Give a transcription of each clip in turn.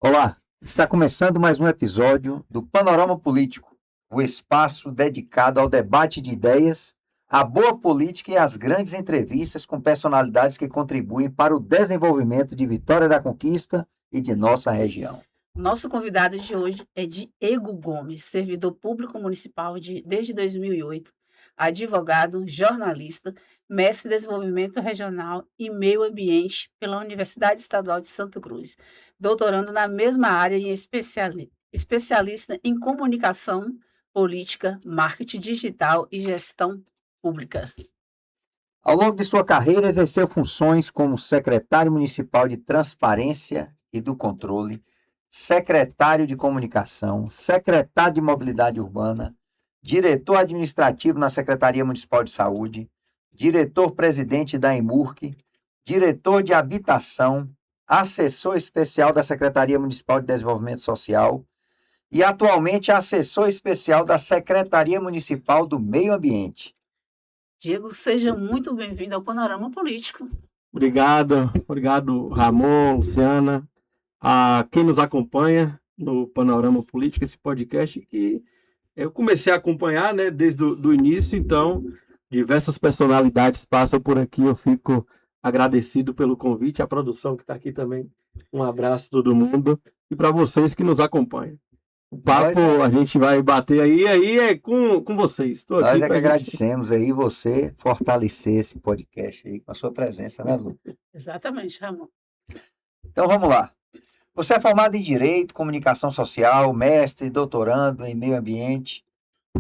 Olá, está começando mais um episódio do Panorama Político, o espaço dedicado ao debate de ideias, à boa política e às grandes entrevistas com personalidades que contribuem para o desenvolvimento de Vitória da Conquista e de nossa região. Nosso convidado de hoje é Diego Gomes, servidor público municipal desde 2008, advogado, jornalista, mestre em desenvolvimento regional e meio ambiente pela Universidade Estadual de Santa Cruz, doutorando na mesma área e especialista em comunicação, política, marketing digital e gestão pública. Ao longo de sua carreira, exerceu funções como secretário municipal de Transparência e do Controle, secretário de Comunicação, secretário de Mobilidade Urbana, diretor administrativo na Secretaria Municipal de Saúde, diretor-presidente da EMURC, diretor de Habitação, assessor especial da Secretaria Municipal de Desenvolvimento Social e atualmente assessor especial da Secretaria Municipal do Meio Ambiente. Diego, seja muito bem-vindo ao Panorama Político. Obrigado, Ramon, Luciana, a quem nos acompanha no Panorama Político, esse podcast que eu comecei a acompanhar, né, desde o início, então diversas personalidades passam por aqui, eu fico agradecido pelo convite, a produção que está aqui também, um abraço a todo mundo e para vocês que nos acompanham. O papo a gente vai bater aí é com vocês. Nós é que agradecemos aí você fortalecer esse podcast aí com a sua presença, né, Lu? Exatamente, Ramon. Então vamos lá. Você é formado em Direito, Comunicação Social, mestre, doutorando em Meio Ambiente.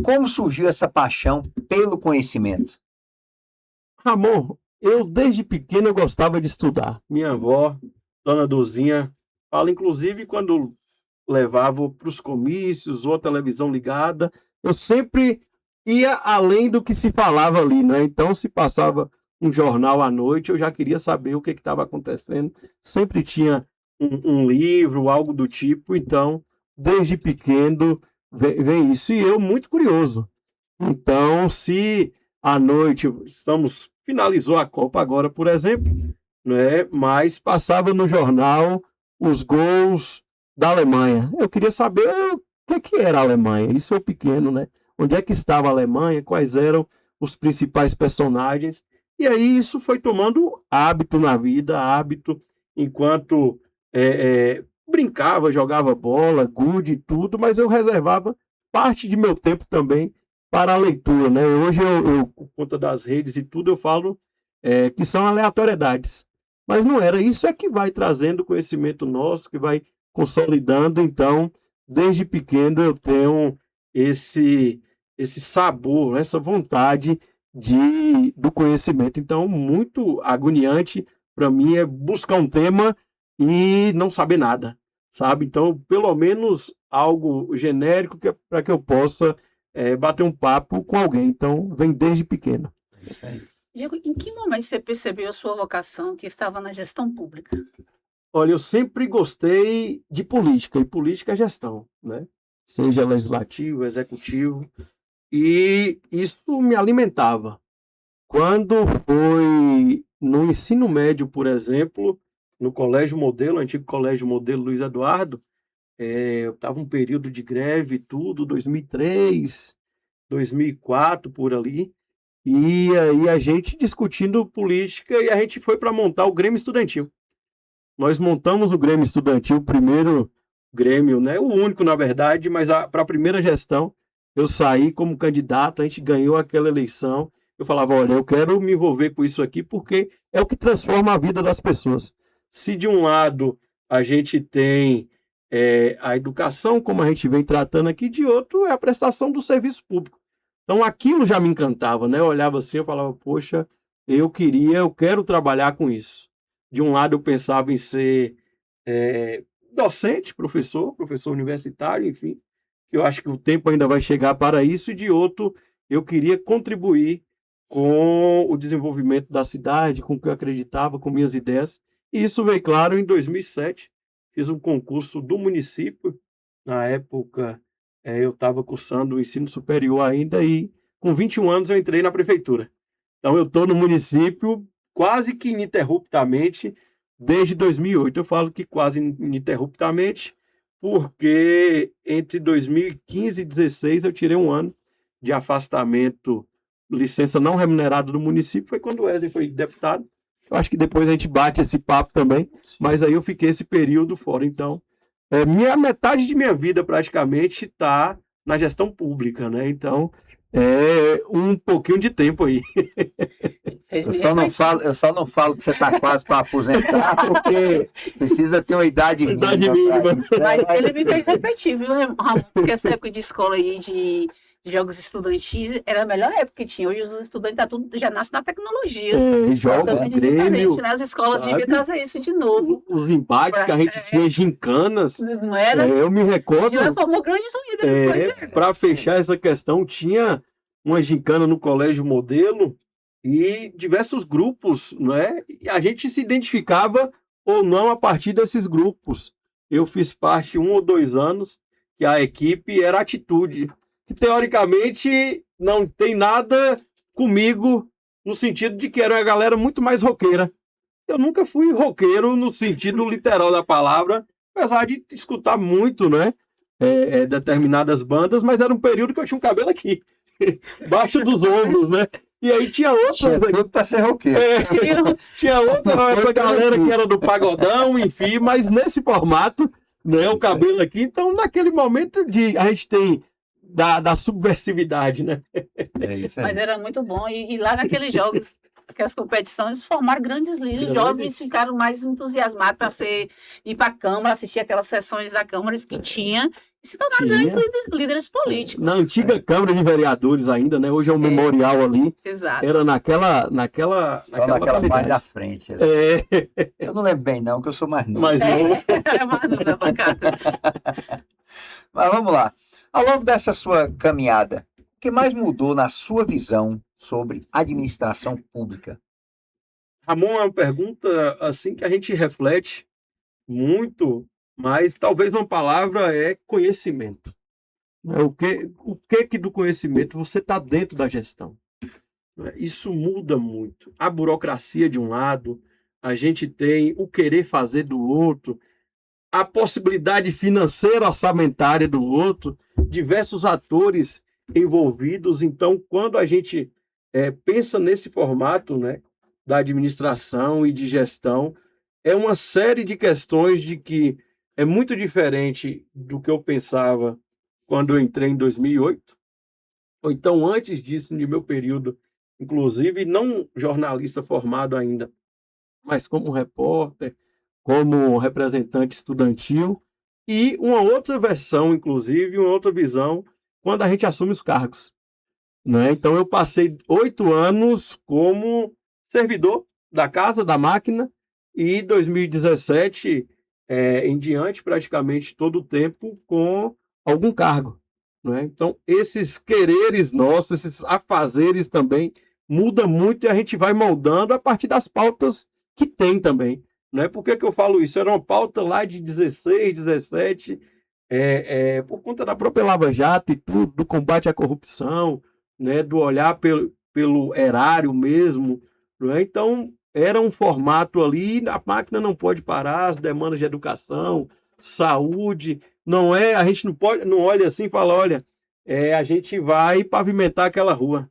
Como surgiu essa paixão pelo conhecimento? Ramon, eu desde pequeno eu gostava de estudar. Minha avó, Dona Duzinha, fala inclusive quando levava para os comícios ou a televisão ligada, eu sempre ia além do que se falava ali, né? Então, se passava um jornal à noite, eu já queria saber o que estava acontecendo. Sempre tinha um livro, algo do tipo. Então, desde pequeno, vem isso. E eu, muito curioso. Então, se à noite, finalizou a Copa agora, por exemplo, né? Mas passava no jornal os gols da Alemanha. Eu queria saber o que era a Alemanha. Isso é pequeno, né? Onde é que estava a Alemanha? Quais eram os principais personagens? E aí isso foi tomando hábito na vida, hábito enquanto brincava, jogava bola, gude e tudo, mas eu reservava parte de meu tempo também para a leitura, né? Hoje eu por conta das redes e tudo, eu falo que são aleatoriedades. Mas não era. Isso é que vai trazendo conhecimento nosso, que vai consolidando. Então, desde pequeno eu tenho esse sabor, essa vontade do conhecimento. Então, muito agoniante para mim é buscar um tema e não saber nada, sabe? Então, pelo menos algo genérico para que eu possa bater um papo com alguém. Então, vem desde pequeno. É isso aí. Diego, em que momento você percebeu a sua vocação que estava na gestão pública? Olha, eu sempre gostei de política, e política é gestão, né? Seja legislativo, executivo, e isso me alimentava. Quando foi no ensino médio, por exemplo, no Colégio Modelo, antigo Colégio Modelo Luiz Eduardo, eu estava um período de greve e tudo, 2003, 2004, por ali, e aí a gente discutindo política e a gente foi para montar o Grêmio Estudantil. Nós montamos o Grêmio Estudantil, o primeiro Grêmio, né? O único, na verdade, mas para a primeira gestão, eu saí como candidato, a gente ganhou aquela eleição. Eu falava, olha, eu quero me envolver com isso aqui porque é o que transforma a vida das pessoas. Se de um lado a gente tem a educação, como a gente vem tratando aqui, de outro é a prestação do serviço público. Então aquilo já me encantava, né? Eu olhava assim, eu falava, poxa, eu quero trabalhar com isso. De um lado eu pensava em ser docente, professor universitário, enfim, eu acho que o tempo ainda vai chegar para isso, e de outro eu queria contribuir com o desenvolvimento da cidade, com o que eu acreditava, com minhas ideias, e isso veio claro em 2007, fiz um concurso do município, na época eu estava cursando o ensino superior ainda, e com 21 anos eu entrei na prefeitura. Então eu estou no município quase que ininterruptamente desde 2008. Eu falo que quase ininterruptamente, porque entre 2015 e 2016 eu tirei um ano de afastamento, licença não remunerada do município, foi quando o Wesley foi deputado. Eu acho que depois a gente bate esse papo também, mas aí eu fiquei esse período fora. Então, metade de minha vida praticamente está na gestão pública, né? Então, é um pouquinho de tempo aí. Eu só não falo que você está quase para aposentar, porque precisa ter uma idade mínima. Isso, né? Mas ele me fez refletir, viu, Ramon? Porque essa época de escola aí, de jogos estudantis, era a melhor época que tinha. Hoje os estudantes já nascem na tecnologia. Jogos, Grêmio. Né? As escolas deviam trazer isso de novo. Os embates que a gente tinha, gincanas. Não era? Eu me recordo. Já formou grandes líderes. Para fechar essa questão, tinha uma gincana no Colégio Modelo e diversos grupos, não é? E a gente se identificava ou não a partir desses grupos. Eu fiz parte 1 ou 2 anos que a equipe era Atitude, que teoricamente não tem nada comigo no sentido de que era uma galera muito mais roqueira. Eu nunca fui roqueiro no sentido literal da palavra, apesar de escutar muito, né? Determinadas bandas, mas era um período que eu tinha um cabelo aqui, baixo dos ombros, né? E aí tinha outras... Tinha tudo para ser roqueiro. Tinha outra galera que era do pagodão, enfim, mas nesse formato, né? O cabelo aqui, então naquele momento a gente tem da subversividade, né? Mas era muito bom, e lá naqueles jogos, aquelas competições, formaram grandes líderes, jovens ficaram mais entusiasmados para ir para a Câmara, assistir aquelas sessões da Câmara que tinha, e se tornaram grandes líderes políticos. Na antiga Câmara de Vereadores ainda, né? Hoje é um memorial ali. Exato. Era naquela parte da frente. Eu não lembro bem, não, que eu sou mais novo. Mais novo. É mais novo da bancada. Mas vamos lá. Ao longo dessa sua caminhada, o que mais mudou na sua visão sobre administração pública? Ramon, é uma pergunta assim que a gente reflete muito, mas talvez uma palavra é conhecimento. O que do conhecimento você está dentro da gestão? Isso muda muito. A burocracia de um lado, a gente tem o querer fazer do outro, a possibilidade financeira orçamentária do outro, diversos atores envolvidos. Então, quando a gente pensa nesse formato, né, da administração e de gestão, é uma série de questões de que é muito diferente do que eu pensava quando eu entrei em 2008, ou então antes disso, no meu período, inclusive não jornalista formado ainda, mas como repórter, como representante estudantil, e uma outra versão, inclusive, uma outra visão, quando a gente assume os cargos, né? Então, eu passei 8 anos como servidor da casa, da máquina, e 2017 em diante, praticamente todo o tempo, com algum cargo, né? Então, esses quereres nossos, esses afazeres também, muda muito e a gente vai moldando a partir das pautas que tem também. Né? Por que eu falo isso? Era uma pauta lá de 16, 17, por conta da própria Lava Jato e tudo, do combate à corrupção, né? Do olhar pelo erário mesmo. Né? Então, era um formato ali, a máquina não pode parar, as demandas de educação, saúde, a gente não olha assim e fala, olha, a gente vai pavimentar aquela rua.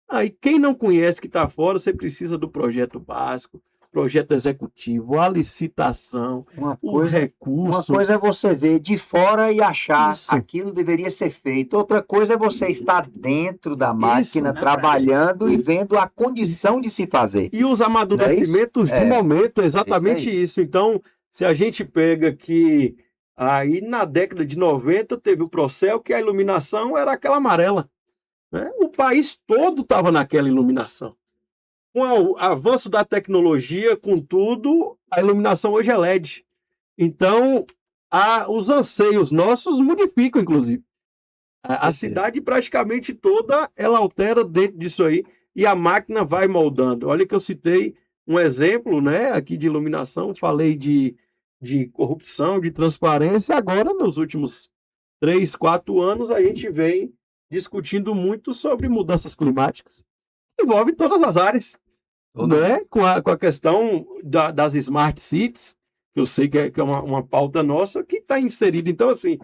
Aí, quem não conhece que está fora, você precisa do projeto básico, projeto executivo, a licitação, o recurso. Uma coisa é você ver de fora e achar aquilo deveria ser feito. Outra coisa é você estar dentro da máquina, trabalhando e vendo a condição de se fazer. E os amadurecimentos de momento, exatamente isso. Então, se a gente pega que aí na década de 90 teve o Procel, que a iluminação era aquela amarela. Né? O país todo estava naquela iluminação. Com o avanço da tecnologia, contudo, a iluminação hoje é LED. Então, os anseios nossos modificam, inclusive. A cidade praticamente toda, ela altera dentro disso aí, e a máquina vai moldando. Olha que eu citei um exemplo, né, aqui de iluminação, falei de corrupção, de transparência. Agora, nos últimos 3, 4 anos, a gente vem discutindo muito sobre mudanças climáticas. Envolve todas as áreas. Né? Com a questão das smart cities, que eu sei que é uma pauta nossa, que está inserida. Então, assim,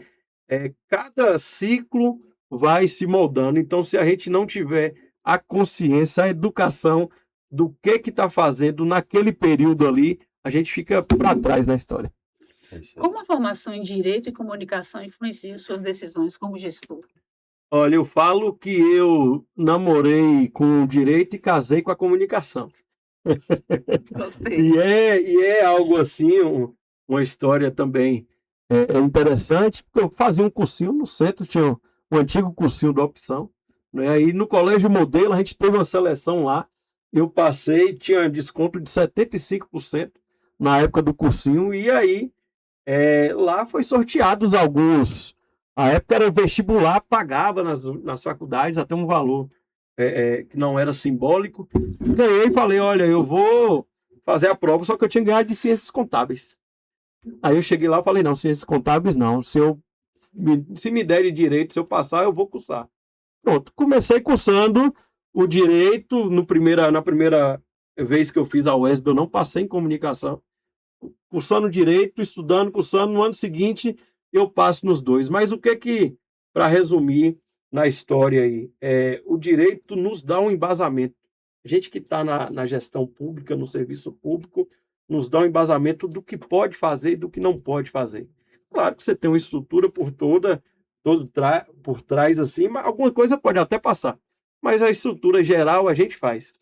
cada ciclo vai se moldando. Então, se a gente não tiver a consciência, a educação do que está fazendo naquele período ali, a gente fica para trás na história. É isso aí. Como a formação em Direito e Comunicação influencia suas decisões como gestor? Olha, eu falo que eu namorei com o direito e casei com a comunicação. Gostei. E é algo assim, uma história também interessante, porque eu fazia um cursinho no centro, tinha um antigo cursinho da opção, né? Aí no Colégio Modelo a gente teve uma seleção lá, eu passei, tinha desconto de 75% na época do cursinho, e aí lá foi sorteados alguns. A época era vestibular, pagava nas faculdades até um valor que não era simbólico. Ganhei e falei: olha, eu vou fazer a prova, só que eu tinha ganhado de ciências contábeis. Aí eu cheguei lá e falei: não, ciências contábeis não. Se me derem direito, se eu passar, eu vou cursar. Pronto, comecei cursando o direito. Na primeira vez que eu fiz a UESB, eu não passei em comunicação. Cursando direito, estudando, cursando. No ano seguinte, eu passo nos dois. Mas o que para resumir na história aí, o direito nos dá um embasamento. A gente que está na gestão pública, no serviço público, nos dá um embasamento do que pode fazer e do que não pode fazer. Claro que você tem uma estrutura por trás, assim, mas alguma coisa pode até passar. Mas a estrutura geral a gente faz,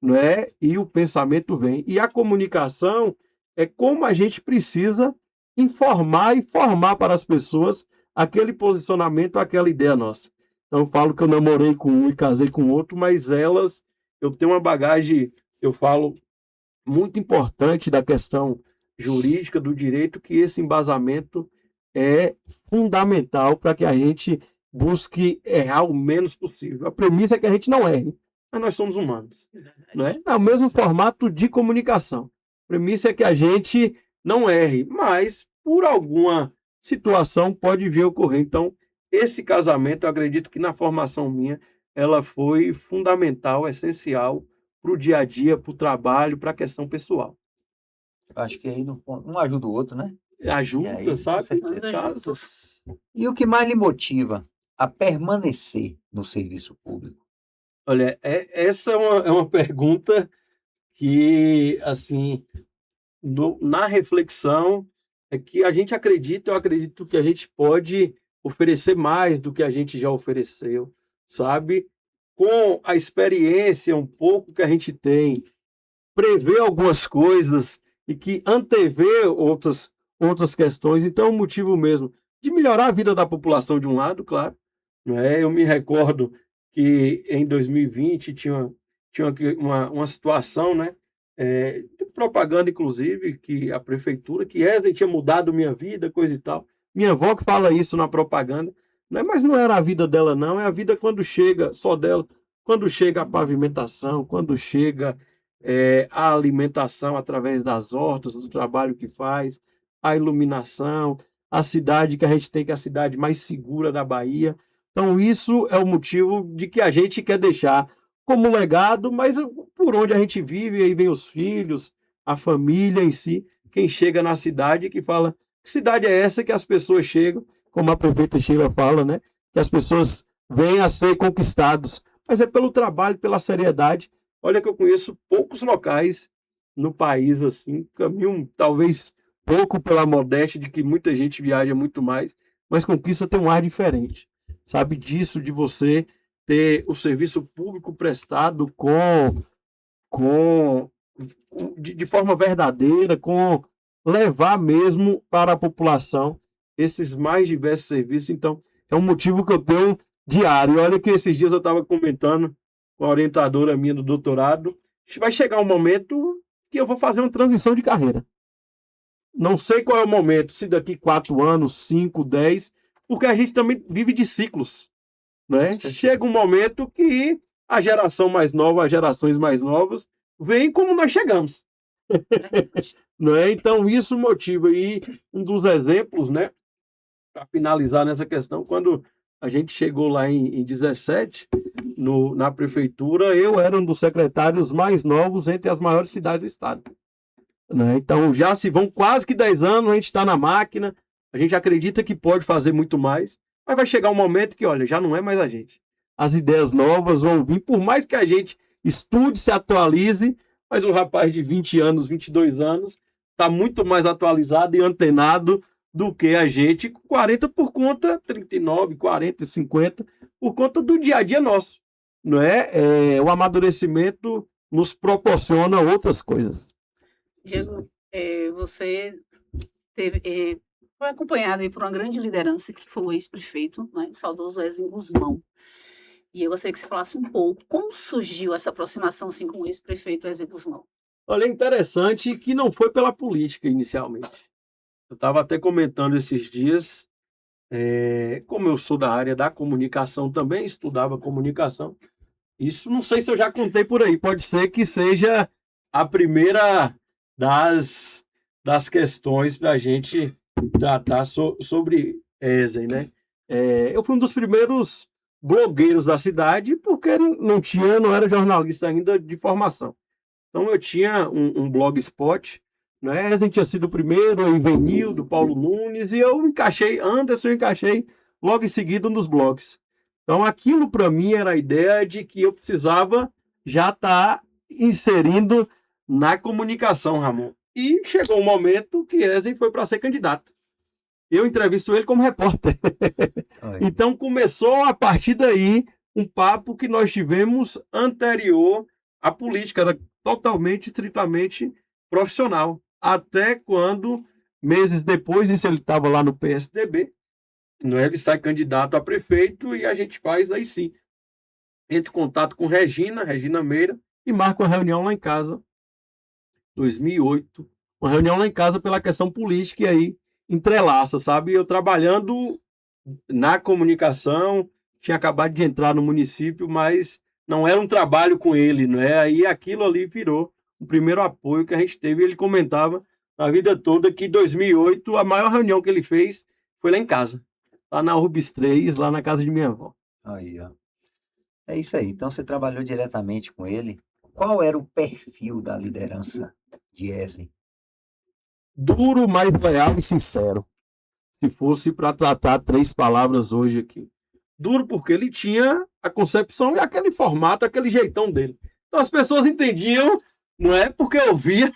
não é? E o pensamento vem. E a comunicação é como a gente precisa informar e formar para as pessoas aquele posicionamento, aquela ideia nossa. Então, eu falo que eu namorei com um e casei com outro, mas eu tenho uma bagagem, eu falo, muito importante da questão jurídica, do direito, que esse embasamento é fundamental para que a gente busque errar o menos possível. A premissa é que a gente não erre, mas nós somos humanos, não é? É o mesmo formato de comunicação. A premissa é que a gente não erre, mas por alguma situação pode vir a ocorrer. Então, esse casamento, eu acredito que na formação minha, ela foi fundamental, essencial para o dia a dia, para o trabalho, para a questão pessoal. Eu acho que aí um ajuda o outro, né? Ajuda, E aí, com sabe? certeza. Anda Casa. juntos. E o que mais lhe motiva a permanecer no serviço público? Olha, essa é uma pergunta que, assim, na reflexão, é que a gente acredita, eu acredito que a gente pode oferecer mais do que a gente já ofereceu, sabe? Com a experiência um pouco que a gente tem, prever algumas coisas e que antever outras questões. Então, é um motivo mesmo de melhorar a vida da população de um lado, claro. Não é? Eu me recordo que em 2020 tinha uma situação, né? De propaganda, inclusive, que a prefeitura, que Wesley tinha mudado minha vida, coisa e tal. Minha avó que fala isso na propaganda, né? Mas não era a vida dela, não. É a vida quando chega, só dela, quando chega a pavimentação, quando chega a alimentação através das hortas, do trabalho que faz, a iluminação, a cidade que a gente tem, que é a cidade mais segura da Bahia. Então, isso é o motivo de que a gente quer deixar como legado, mas por onde a gente vive, aí vem os filhos, a família em si, quem chega na cidade que fala, que cidade é essa que as pessoas chegam, como a prefeita Sheila fala, né? Que as pessoas vêm a ser conquistados, mas é pelo trabalho, pela seriedade. Olha que eu conheço poucos locais no país, assim, caminho talvez pouco pela modéstia de que muita gente viaja muito mais, mas conquista tem um ar diferente, sabe disso, de você ter o serviço público prestado de forma verdadeira, com levar mesmo para a população esses mais diversos serviços. Então, é um motivo que eu tenho diário. Olha que esses dias eu estava comentando com a orientadora minha do doutorado, vai chegar um momento que eu vou fazer uma transição de carreira. Não sei qual é o momento, se daqui 4 anos, 5, 10, porque a gente também vive de ciclos, né? Chega um momento que a geração mais nova, as gerações mais novas, vêm como nós chegamos. Né? Então, isso motiva. E um dos exemplos, né, para finalizar nessa questão, quando a gente chegou lá em 17, na prefeitura, eu era um dos secretários mais novos entre as maiores cidades do estado. né? Então, já se vão quase que 10 anos, a gente está na máquina, a gente acredita que pode fazer muito mais, mas vai chegar um momento que, olha, já não é mais a gente. As ideias novas vão vir, por mais que a gente estude, se atualize, mas o rapaz de 20 anos, 22 anos, está muito mais atualizado e antenado do que a gente, 40 por conta, 39, 40, 50, por conta do dia a dia nosso, não é? O amadurecimento nos proporciona outras coisas. Diego, você foi acompanhado aí por uma grande liderança que foi o ex-prefeito, né, o saudoso Wesley Guzmão. E eu gostaria que você falasse um pouco como surgiu essa aproximação assim, com o ex-prefeito Wesley Guzmão. Olha, é interessante que não foi pela política inicialmente. Eu estava até comentando esses dias, como eu sou da área da comunicação também, estudava comunicação. Isso não sei se eu já contei por aí, pode ser que seja a primeira das questões para a gente tratar sobre Ezen, né? Eu fui um dos primeiros blogueiros da cidade, porque não era jornalista ainda de formação. Então eu tinha um blogspot, né? Ezen tinha sido o primeiro, o Ivenil, do Paulo Nunes, e eu encaixei logo em seguida um dos blogs. Então aquilo para mim era a ideia de que eu precisava já estar inserindo na comunicação, Ramon. E chegou um momento que Ezen foi para ser candidato. Eu entrevisto ele como repórter. Então começou a partir daí um papo que nós tivemos anterior à política, era totalmente, estritamente profissional. Até quando, meses depois, isso ele estava lá no PSDB, ele sai candidato a prefeito e a gente faz aí sim. Entra em contato com Regina Meira, e marca uma reunião lá em casa, 2008. Uma reunião lá em casa pela questão política e aí entrelaça, sabe? Eu trabalhando na comunicação, tinha acabado de entrar no município, mas não era um trabalho com ele, não é? Aí aquilo ali virou o primeiro apoio que a gente teve. Ele comentava a vida toda que em 2008 a maior reunião que ele fez foi lá em casa, lá na Urbis 3, lá na casa de minha avó. Aí, ó. É isso aí. Então você trabalhou diretamente com ele. Qual era o perfil da liderança de Ezen? Duro, mas leal e sincero. Se fosse para tratar 3 palavras hoje aqui. Duro porque ele tinha a concepção e aquele formato, aquele jeitão dele. Então as pessoas entendiam, não é porque ouvia.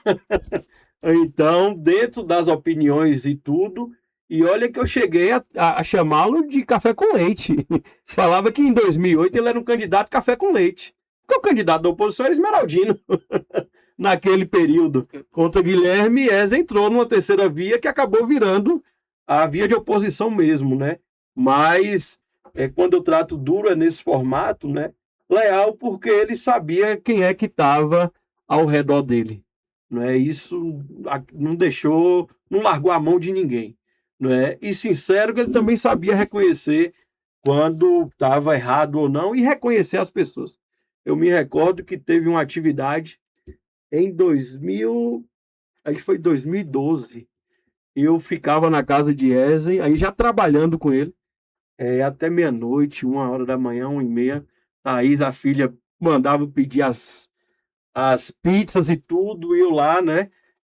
Então, dentro das opiniões e tudo, e olha que eu cheguei a chamá-lo de café com leite. Falava que em 2008 ele era um candidato café com leite. Porque o candidato da oposição era Esmeraldino. Naquele período. Contra Guilherme, Ezen entrou numa terceira via que acabou virando a via de oposição mesmo, né? Mas quando eu trato duro é nesse formato, né? Leal porque ele sabia quem é que estava ao redor dele, não é? Isso não deixou, não largou a mão de ninguém, não é? E sincero que ele também sabia reconhecer quando estava errado ou não e reconhecer as pessoas. Eu me recordo que teve uma atividade em 2012. Eu ficava na casa de Ezen, aí já trabalhando com ele, até meia-noite, 1h da manhã, 1h30. Thaís, a filha, mandava pedir as pizzas e tudo, e eu lá, né?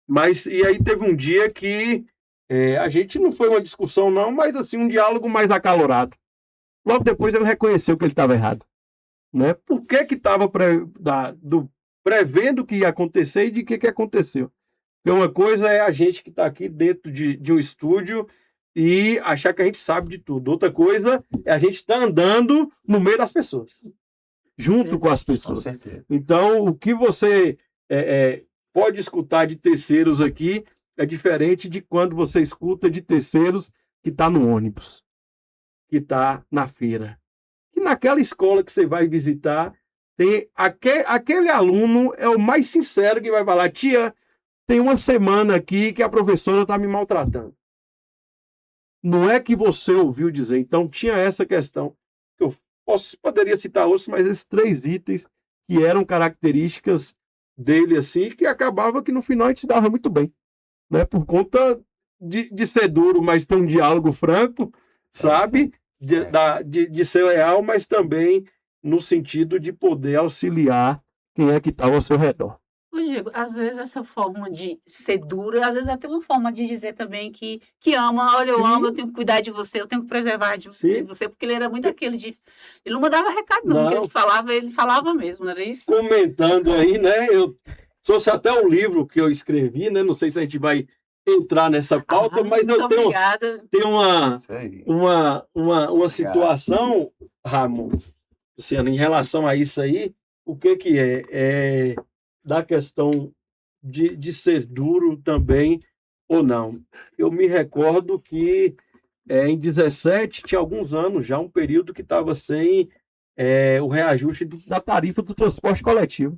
Mas, e aí teve um dia que a gente não foi uma discussão não, mas assim, um diálogo mais acalorado. Logo depois ele reconheceu que ele estava errado, né? Por que estava prevendo que ia acontecer e de que aconteceu? Porque uma coisa é a gente que está aqui dentro de um estúdio e achar que a gente sabe de tudo. Outra coisa é a gente estar andando no meio das pessoas, junto com as pessoas. Com certeza. Então, o que você pode escutar de terceiros aqui é diferente de quando você escuta de terceiros que está no ônibus, que está na feira. E naquela escola que você vai visitar, tem aquele aluno é o mais sincero que vai falar: tia, tem uma semana aqui que a professora está me maltratando. Não é que você ouviu dizer. Então, tinha essa questão. Eu poderia citar outros, mas esses 3 itens que eram características dele, assim, que acabava que no final a gente se dava muito bem, né? Por conta de ser duro, mas ter um diálogo franco, sabe? De ser leal, mas também no sentido de poder auxiliar quem é que estava ao seu redor. Ô, Diego, às vezes essa forma de ser dura, às vezes é até uma forma de dizer também que ama, olha, eu amo, eu Sim, tenho que cuidar de você, eu tenho que preservar de sim. você, porque ele era muito aquele de. Ele não mandava recado, não, porque Não, ele falava mesmo, não era isso? comentando aí, né? Eu trouxe até um livro que eu escrevi, né? Não sei se a gente vai entrar nessa pauta, Ah, mas muito eu tenho, obrigada. tenho uma, Isso aí. uma Obrigado. situação, Ramon, Luciano, em relação a isso aí, o que que é? É da questão de ser duro também ou não. Eu me recordo que em 17 tinha alguns anos já, um período que estava sem o reajuste da tarifa do transporte coletivo.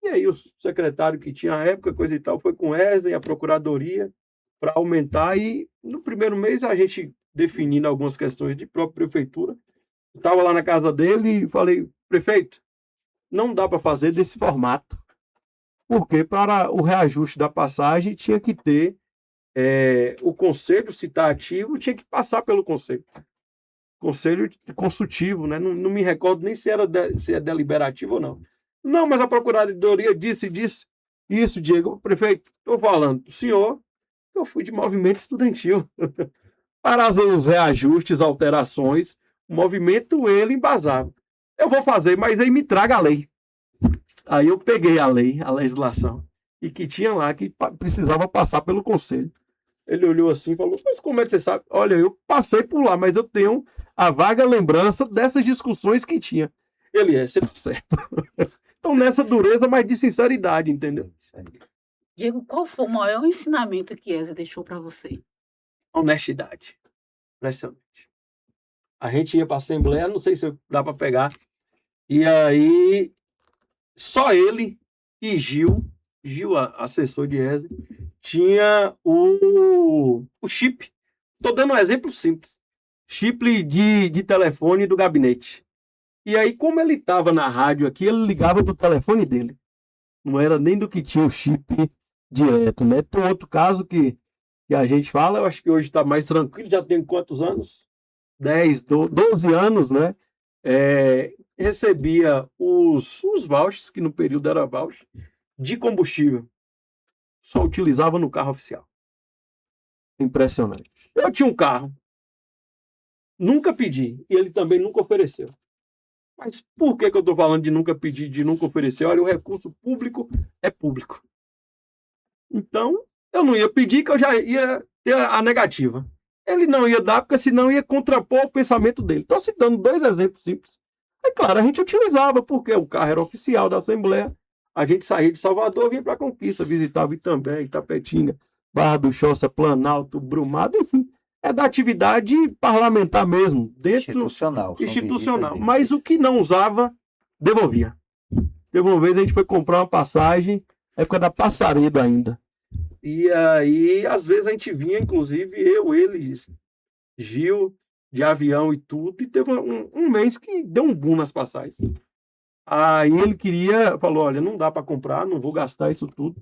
E aí o secretário que tinha à época, coisa e tal, foi com o Wesley, a procuradoria, para aumentar. E no primeiro mês a gente definindo algumas questões de própria prefeitura. Estava lá na casa dele e falei, prefeito, não dá para fazer desse formato, porque para o reajuste da passagem tinha que ter o conselho, se está ativo, tinha que passar pelo conselho. Conselho consultivo, né? Não, não me recordo nem se é deliberativo ou não. Não, mas a procuradoria disse isso, Diego. Prefeito, estou falando o senhor, eu fui de movimento estudantil. Para os reajustes, alterações, o movimento, ele embasava. Eu vou fazer, mas aí me traga a lei. Aí eu peguei a lei, a legislação, e que tinha lá que precisava passar pelo conselho. Ele olhou assim e falou, mas como é que você sabe? Olha, eu passei por lá, mas eu tenho a vaga lembrança dessas discussões que tinha. Ele você tá certo. Então, nessa dureza, mas de sinceridade, entendeu? Isso aí. Diego, qual foi o maior ensinamento que Eza deixou para você? Honestidade. Impressionante. A gente ia para a Assembleia, não sei se dá para pegar, e aí só ele e Gil, assessor de ESE, tinha o chip. Estou dando um exemplo simples. Chip de telefone do gabinete. E aí, como ele estava na rádio aqui, ele ligava do telefone dele. Não era nem do que tinha o chip direto, né? Tem outro caso que a gente fala, eu acho que hoje está mais tranquilo, já tem quantos anos? 10, 12 anos, né? Recebia os vouchers, que no período era voucher, de combustível. Só utilizava no carro oficial. Impressionante. Eu tinha um carro, nunca pedi, e ele também nunca ofereceu. Mas por que eu estou falando de nunca pedir, de nunca oferecer? Olha, o recurso público é público. Então, eu não ia pedir, que eu já ia ter a negativa. Ele não ia dar, porque senão ia contrapor o pensamento dele. Estou citando 2 exemplos simples. É claro, a gente utilizava, porque o carro era oficial da Assembleia. A gente saía de Salvador, vinha para Conquista, visitava Itambé, Itapetinga, Barra do Choça, Planalto, Brumado, enfim. É da atividade parlamentar mesmo, dentro Institucional. São institucional. visitas Mas o que não usava, devolvia. Teve uma vez a gente foi comprar uma passagem, época da Passaredo ainda. E aí, às vezes, a gente vinha, inclusive, eu, ele, Gil, de avião e tudo, e teve um mês que deu um boom nas passagens. Aí ele falou, olha, não dá para comprar, não vou gastar isso tudo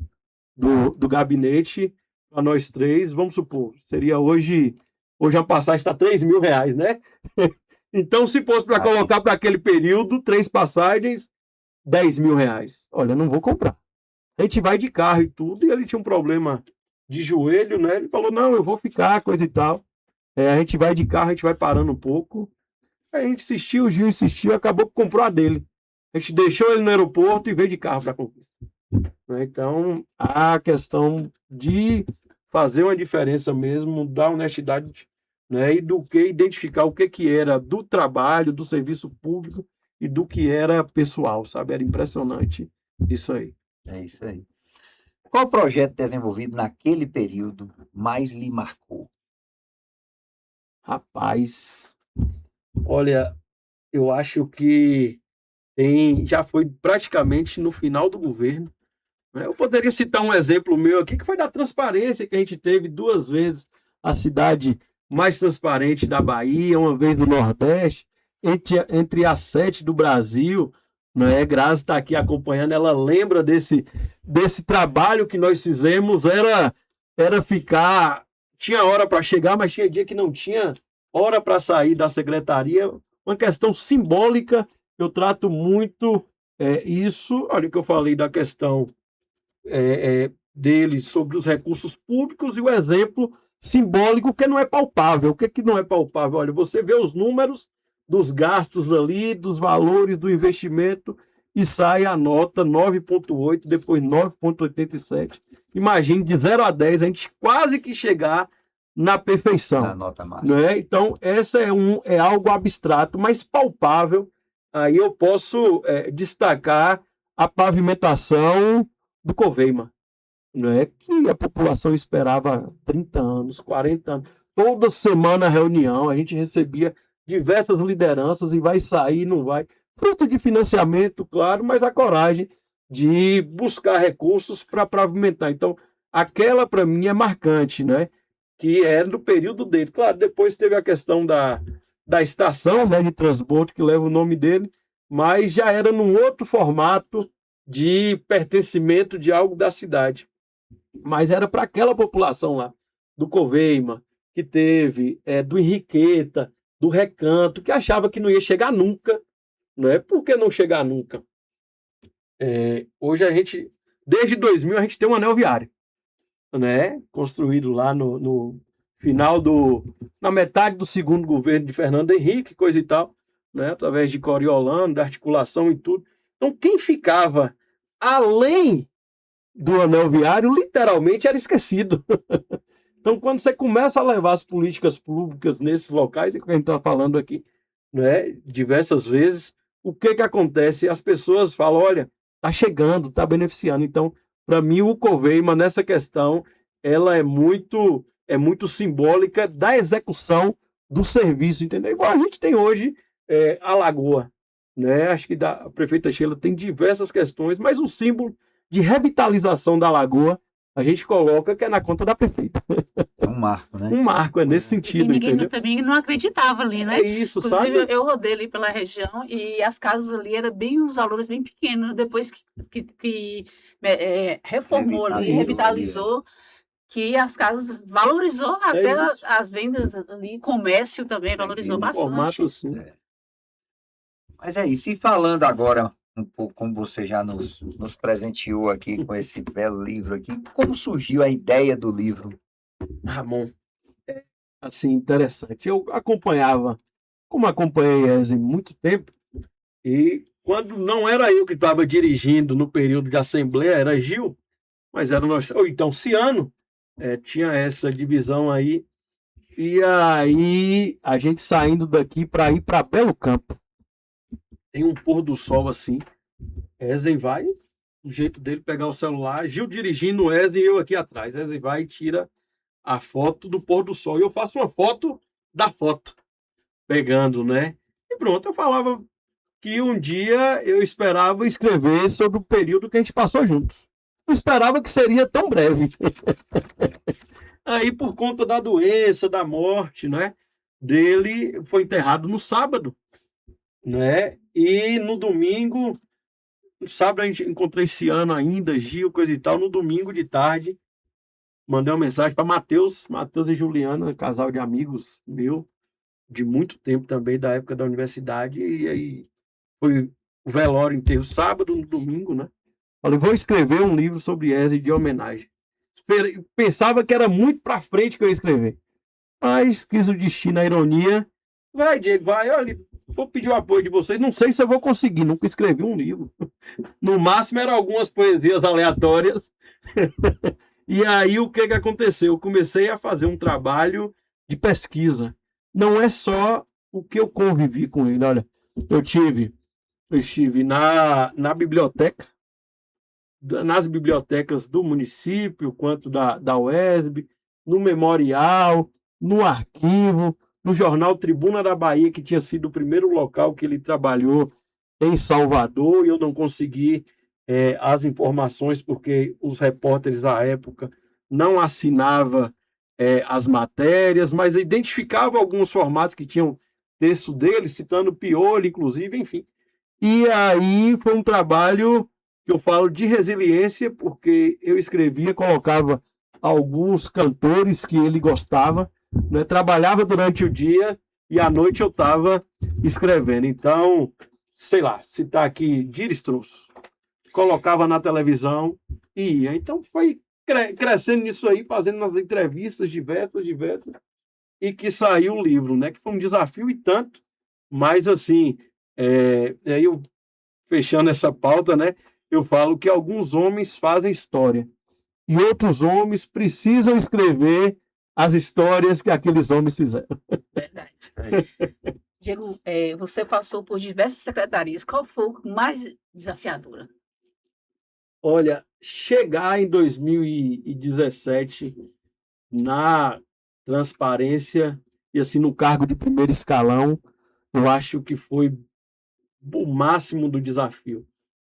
do gabinete para nós 3, vamos supor, seria hoje a passagem está R$ 3.000, né? Então, se fosse para colocar para aquele período, 3 passagens, R$ 10.000. Olha, não vou comprar. A gente vai de carro e tudo, e ele tinha um problema de joelho, né? Ele falou, não, eu vou ficar, coisa e tal. A gente vai de carro, a gente vai parando um pouco. Aí a gente insistiu, o Gil insistiu, acabou que comprou a dele. A gente deixou ele no aeroporto e veio de carro para a Conquista. Então, a questão de fazer uma diferença mesmo, da honestidade, né? E do que identificar o que era do trabalho, do serviço público e do que era pessoal, sabe? Era impressionante isso aí. É isso aí. Qual projeto desenvolvido naquele período mais lhe marcou? Rapaz, olha, eu acho que já foi praticamente no final do governo, né? Eu poderia citar um exemplo meu aqui, que foi da transparência, que a gente teve 2 vezes a cidade mais transparente da Bahia, uma vez do Nordeste, entre as 7 do Brasil, né? Grazi está aqui acompanhando, ela lembra desse trabalho que nós fizemos, era ficar, tinha hora para chegar, mas tinha dia que não tinha hora para sair da secretaria, uma questão simbólica. Eu trato muito isso, olha o que eu falei da questão dele sobre os recursos públicos e o exemplo simbólico que não é palpável. O que não é palpável? Olha, você vê os números dos gastos ali, dos valores do investimento e sai a nota 9,8, depois 9,87. Imagine, de 0 a 10, a gente quase que chegar na perfeição. Na nota máxima. Né? Então, essa é algo abstrato, mas palpável. Aí eu posso destacar a pavimentação do Coveima, né? Que a população esperava 30 anos, 40 anos. Toda semana reunião, a gente recebia diversas lideranças e vai sair, não vai. Fruto de financiamento, claro, mas a coragem de buscar recursos para pavimentar. Então, aquela para mim é marcante, né? Que era do período dele. Claro, depois teve a questão da estação, né, de transbordo, que leva o nome dele, mas já era num outro formato de pertencimento de algo da cidade. Mas era para aquela população lá, do Coveima, que teve, do Henriqueta, do Recanto, que achava que não ia chegar nunca. Não é? Por que não chegar nunca? Hoje a gente, desde 2000, a gente tem um anel viário, né? Construído lá no final na metade do segundo governo de Fernando Henrique, coisa e tal, né? Através de Coriolano, da articulação e tudo. Então, quem ficava além do anel viário, literalmente era esquecido. Então, quando você começa a levar as políticas públicas nesses locais, e que a gente está falando aqui, né, diversas vezes, o que acontece? As pessoas falam, olha, está chegando, está beneficiando. Então, para mim, o Coveima, nessa questão, ela é muito simbólica da execução do serviço, entendeu? Igual a gente tem hoje a Lagoa, né? Acho que a prefeita Sheila tem diversas questões, mas o símbolo de revitalização da Lagoa, a gente coloca que é na conta da prefeita. É um marco, né? Um marco, nesse sentido, E ninguém entendeu? também não acreditava ali, né? É isso, Inclusive, sabe? eu rodei ali pela região e as casas ali eram os valores bem pequenos. Depois que reformou ali, revitalizou, que as casas valorizou até as vendas ali, comércio também valorizou bastante. Formato assim. Mas é isso. E falando agora um pouco, como você já nos presenteou aqui com esse belo livro aqui, como surgiu a ideia do livro? Ramon, assim, interessante. Eu acompanhei ESE muito tempo, e quando não era eu que estava dirigindo no período de assembleia, era Gil, mas era nós, ou então Ciano, tinha essa divisão aí, e aí a gente saindo daqui para ir para Belo Campo. Tem um pôr do sol assim, Ezen vai, o jeito dele pegar o celular, Gil dirigindo o Ezen e eu aqui atrás. Ezen vai e tira a foto do pôr do sol. E eu faço uma foto da foto, pegando, né? E pronto, eu falava que um dia eu esperava escrever sobre o período que a gente passou juntos. Eu esperava que seria tão breve. Aí, por conta da doença, da morte, né? Dele, foi enterrado no sábado, né? E no domingo, no sábado a gente encontrei esse ano ainda, Gil, coisa e tal. No domingo de tarde, mandei uma mensagem para Matheus e Juliana, casal de amigos meu, de muito tempo também, da época da universidade. E aí foi o velório, enterro sábado, no domingo, né? Falei, vou escrever um livro sobre ESE de homenagem. Pensava que era muito para frente que eu ia escrever. Mas quis o destino, a ironia. Vai, Diego, vai, olha, vou pedir o apoio de vocês. Não sei se eu vou conseguir, nunca escrevi um livro. No máximo eram algumas poesias aleatórias. E aí o que aconteceu? Eu comecei a fazer um trabalho de pesquisa. Não é só o que eu convivi com ele. Olha, eu estive na biblioteca, nas bibliotecas do município, quanto da UESB, no memorial, no arquivo, no jornal Tribuna da Bahia, que tinha sido o primeiro local que ele trabalhou em Salvador, e eu não consegui as informações porque os repórteres da época não assinavam as matérias, mas identificava alguns formatos que tinham texto dele, citando Piolho, inclusive, enfim. E aí foi um trabalho que eu falo de resiliência, porque eu escrevia, colocava alguns cantores que ele gostava, né? Trabalhava durante o dia e à noite eu estava escrevendo. Então, sei lá, citar aqui Diris Trouxe, colocava na televisão Ia. Então foi crescendo nisso aí, fazendo umas entrevistas diversas, e que saiu o livro, né? Que foi um desafio e tanto, mas assim, aí eu fechando essa pauta, né? Eu falo que alguns homens fazem história e outros homens precisam escrever as histórias que aqueles homens fizeram. Verdade. Diego, você passou por diversas secretarias. Qual foi o mais desafiadora? Olha, chegar em 2017 na transparência e assim no cargo de primeiro escalão, eu acho que foi o máximo do desafio.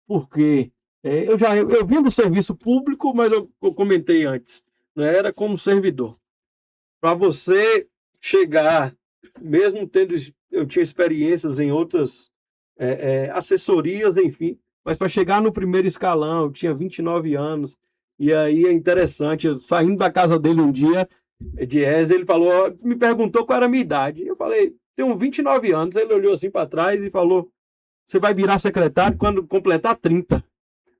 Porque eu vim do serviço público, mas eu comentei antes, né, era como servidor. Para você chegar, mesmo tendo, eu tinha experiências em outras assessorias, enfim, mas para chegar no primeiro escalão, eu tinha 29 anos, e aí é interessante, eu, saindo da casa dele um dia, ele falou, me perguntou qual era a minha idade. Eu falei, tenho 29 anos. Ele olhou assim para trás e falou, você vai virar secretário quando completar 30.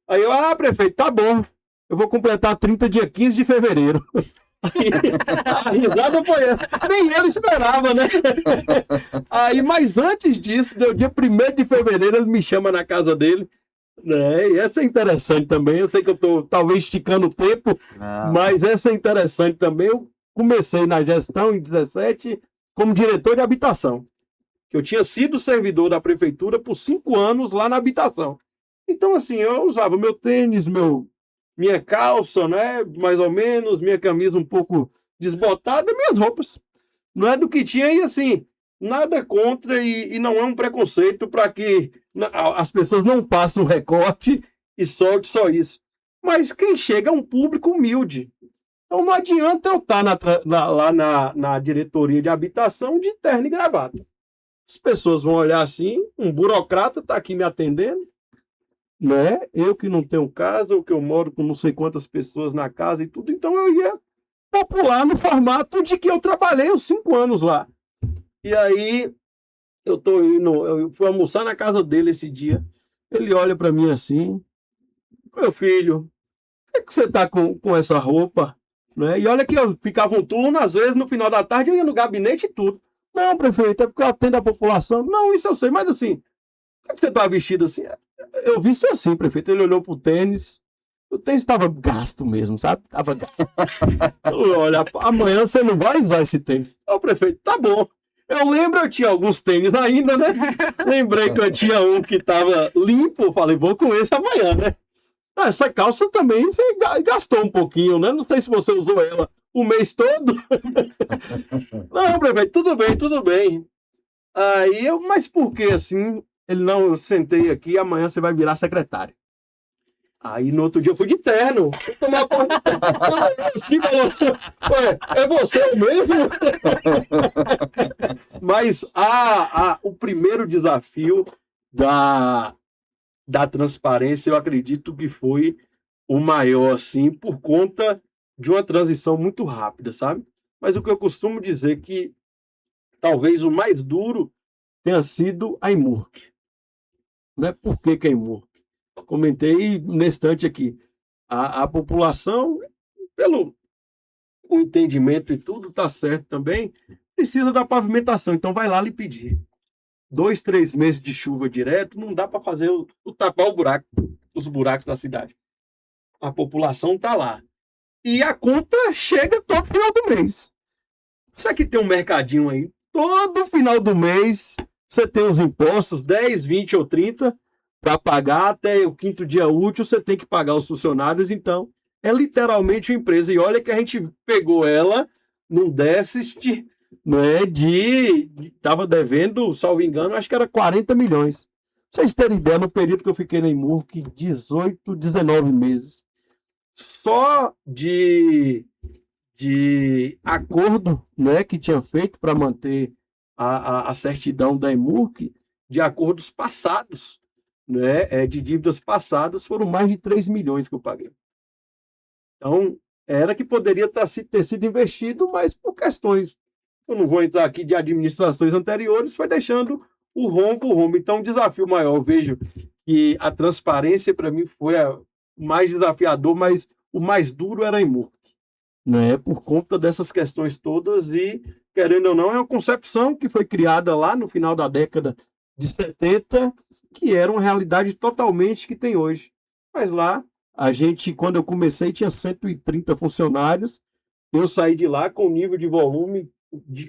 Aí eu, prefeito, tá bom, eu vou completar 30 dia 15 de fevereiro. Aí, a risada foi essa. Nem ele esperava, né? Aí, mas antes disso, no dia 1º de fevereiro, ele me chama na casa dele, né? E essa é interessante também. Eu sei que eu tô talvez esticando o tempo, mas essa é interessante também. Eu comecei na gestão em 17 como diretor de habitação. Eu tinha sido servidor da prefeitura por 5 anos lá na habitação. Então, assim, eu usava meu tênis, minha calça, né? Mais ou menos, minha camisa um pouco desbotada, minhas roupas. Não é do que tinha, e assim, nada contra, e não é um preconceito para que as pessoas não passem um recorte e solte só isso. Mas quem chega é um público humilde. Então não adianta eu estar lá na diretoria de habitação de terno e gravata. As pessoas vão olhar assim, um burocrata está aqui me atendendo, né? Eu que não tenho casa, ou que eu moro com não sei quantas pessoas na casa e tudo, então eu ia popular no formato de que eu trabalhei os 5 anos lá. E aí eu fui almoçar na casa dele esse dia, ele olha para mim assim, meu filho, por que você tá com essa roupa? Né? E olha que eu ficava um turno, às vezes no final da tarde eu ia no gabinete e tudo. Não, prefeito, é porque eu atendo a população. Não, isso eu sei, mas assim, por que você tá vestido assim? Eu visto assim, prefeito. Ele olhou pro tênis, o tênis estava gasto mesmo, sabe? Tava gasto. Olha, amanhã você não vai usar esse tênis. Ô, prefeito, tá bom. Eu lembro, eu tinha alguns tênis ainda, né? Lembrei que eu tinha um que tava limpo, falei, vou com esse amanhã, né? Essa calça também você gastou um pouquinho, né? Não sei se você usou ela o mês todo. Não, prefeito, tudo bem. Aí mas por que assim? Ele, não, eu sentei aqui, amanhã você vai virar secretário. Aí no outro dia eu fui de terno. Fui tomar conta. É você mesmo? Mas o primeiro desafio da transparência, eu acredito que foi o maior, assim, por conta de uma transição muito rápida, sabe? Mas o que eu costumo dizer que talvez o mais duro tenha sido a IMURC. Não é por que a IMURC? Comentei nesse instante aqui. A população, pelo o entendimento e tudo, tá certo também, precisa da pavimentação. Então vai lá lhe pedir. 2, 3 meses de chuva direto, não dá para fazer tapar os buracos da cidade. A população está lá. E a conta chega todo final do mês. Você que tem um mercadinho aí, todo final do mês você tem os impostos, 10, 20 ou 30, para pagar até o 5º dia útil, você tem que pagar os funcionários, então é literalmente uma empresa. E olha que a gente pegou ela num déficit, né, estava devendo, salvo engano, acho que era 40 milhões. Pra vocês terem ideia, no período que eu fiquei na IMURC, 18, 19 meses. Só de acordo, né, que tinha feito para manter a certidão da IMURC, de acordos passados, né, de dívidas passadas, foram mais de 3 milhões que eu paguei. Então, era que poderia ter sido investido, mas por questões, eu não vou entrar aqui de administrações anteriores, foi deixando o rombo. Então, o desafio maior, eu vejo que a transparência, para mim, foi mais desafiador, mas o mais duro era EMURC, né? Por conta dessas questões todas e, querendo ou não, é uma concepção que foi criada lá no final da década de 70, que era uma realidade totalmente que tem hoje. Mas lá, a gente, quando eu comecei, tinha 130 funcionários, eu saí de lá com o nível de volume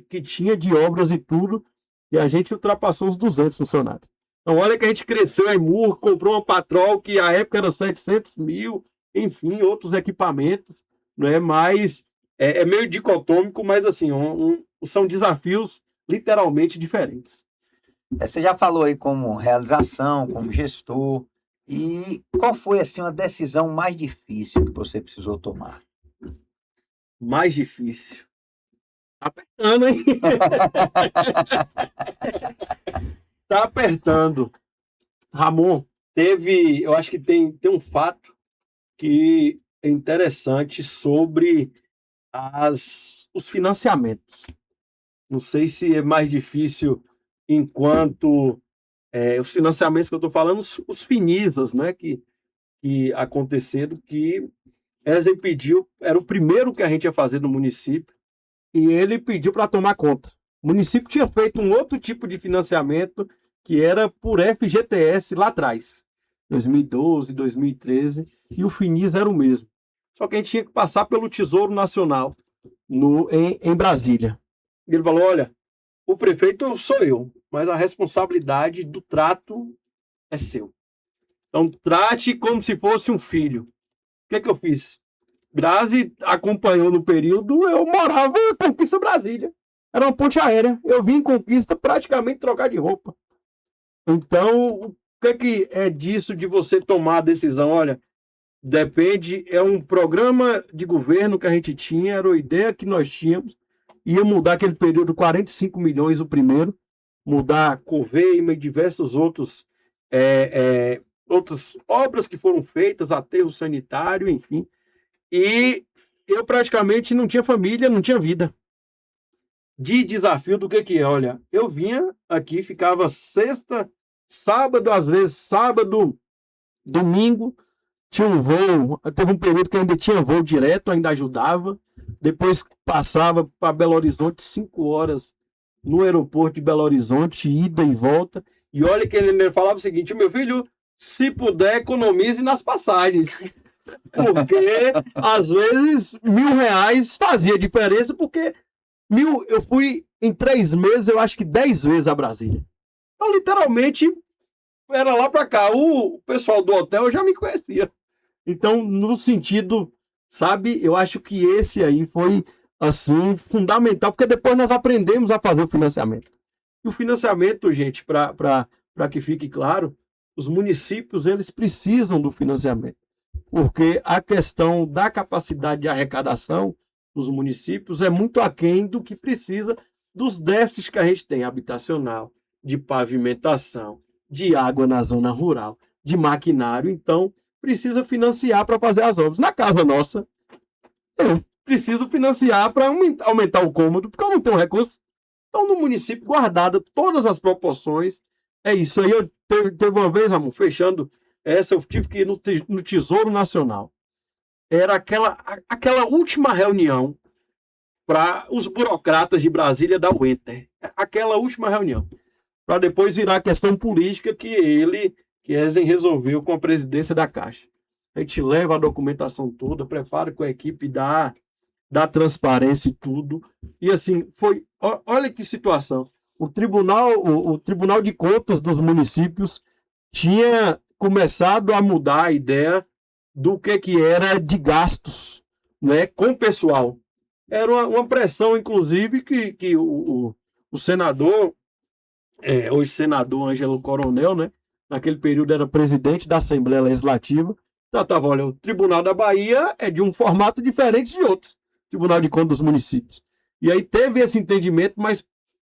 que tinha de obras e tudo, e a gente ultrapassou os 200 funcionários. Então, olha que a gente cresceu em Mur, comprou uma Patrol, que à época era 700 mil, enfim, outros equipamentos, né? Mas é meio dicotômico, mas assim, são desafios literalmente diferentes. Você já falou aí como realização, como gestor, e qual foi assim uma decisão mais difícil que você precisou tomar? Mais difícil. Tá apertando, hein? Tá apertando. Ramon, eu acho que tem um fato que é interessante sobre os financiamentos. Não sei se é mais difícil enquanto os financiamentos que eu estou falando, os finisas, né, que aconteceram, que Ezen pediu, era o primeiro que a gente ia fazer no município, e ele pediu para tomar conta. O município tinha feito um outro tipo de financiamento, que era por FGTS lá atrás, 2012, 2013, e o finis era o mesmo. Só que a gente tinha que passar pelo Tesouro Nacional em Brasília. Ele falou, olha, o prefeito sou eu, mas a responsabilidade do trato é seu. Então, trate como se fosse um filho. O que eu fiz? Grazi acompanhou no período, eu morava em Conquista Brasília. Era uma ponte aérea. Eu vim em Conquista praticamente trocar de roupa. Então, o que é disso de você tomar a decisão? Olha, depende, é um programa de governo que a gente tinha, era a ideia que nós tínhamos, ia mudar aquele período 45 milhões o primeiro, mudar Coveima e diversos outras obras que foram feitas, aterro sanitário, enfim. E eu praticamente não tinha família, não tinha vida. De desafio do que é? Olha, eu vinha aqui, ficava sexta, sábado, às vezes sábado, domingo, tinha um voo, teve um período que ainda tinha voo direto, ainda ajudava, depois passava para Belo Horizonte 5 horas no aeroporto de Belo Horizonte, ida e volta, e olha que ele falava o seguinte, meu filho, se puder, economize nas passagens, porque às vezes R$1.000 fazia diferença, porque eu fui em 3 meses, eu acho que 10 vezes a Brasília. Então, literalmente, era lá para cá. O pessoal do hotel já me conhecia. Então, no sentido, sabe, eu acho que esse aí foi, assim, fundamental, porque depois nós aprendemos a fazer o financiamento. E o financiamento, gente, para que fique claro, os municípios, eles precisam do financiamento, porque a questão da capacidade de arrecadação dos municípios é muito aquém do que precisa dos déficits que a gente tem, habitacional, de pavimentação, de água na zona rural, de maquinário. Então, precisa financiar para fazer as obras. Na casa nossa, eu preciso financiar para aumentar o cômodo, porque eu não tenho recurso. Então, no município, guardada todas as proporções, é isso aí. Eu teve uma vez, amor, fechando essa, eu tive que ir no Tesouro Nacional. Era aquela última reunião para os burocratas de Brasília dar o enter. Aquela última reunião. Para depois virar a questão política que Ezen resolveu com a presidência da Caixa. A gente leva a documentação toda, prepara com a equipe da transparência e tudo. E assim, olha que situação. O Tribunal de Contas dos municípios tinha começado a mudar a ideia do que era de gastos, né, com o pessoal. Era uma pressão, inclusive, que o senador, hoje senador Ângelo Coronel, né, naquele período era presidente da Assembleia Legislativa, olha, o Tribunal da Bahia é de um formato diferente de outros, Tribunal de Contas dos municípios. E aí teve esse entendimento, mas,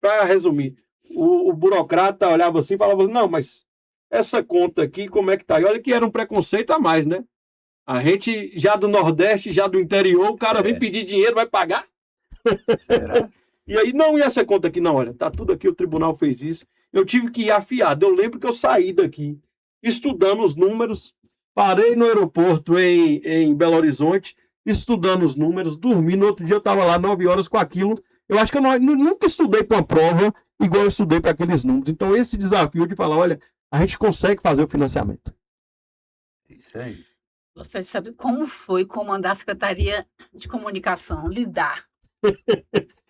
para resumir, o burocrata olhava assim e falava assim, não, mas essa conta aqui, como é que tá? E olha que era um preconceito a mais, né? A gente já do Nordeste, já do interior, o cara vem pedir dinheiro, vai pagar? Será? E aí, não, e essa conta aqui? Não, olha, tá tudo aqui, o tribunal fez isso. Eu tive que ir afiado. Eu lembro que eu saí daqui estudando os números, Parei no aeroporto em Belo Horizonte, estudando os números, dormi. No outro dia eu estava lá 9 horas com aquilo. Eu acho que eu nunca estudei para uma prova igual eu estudei para aqueles números. Então, esse desafio de falar, olha, a gente consegue fazer o financiamento. Isso aí. Gostaria de saber como foi comandar a Secretaria de Comunicação, lidar.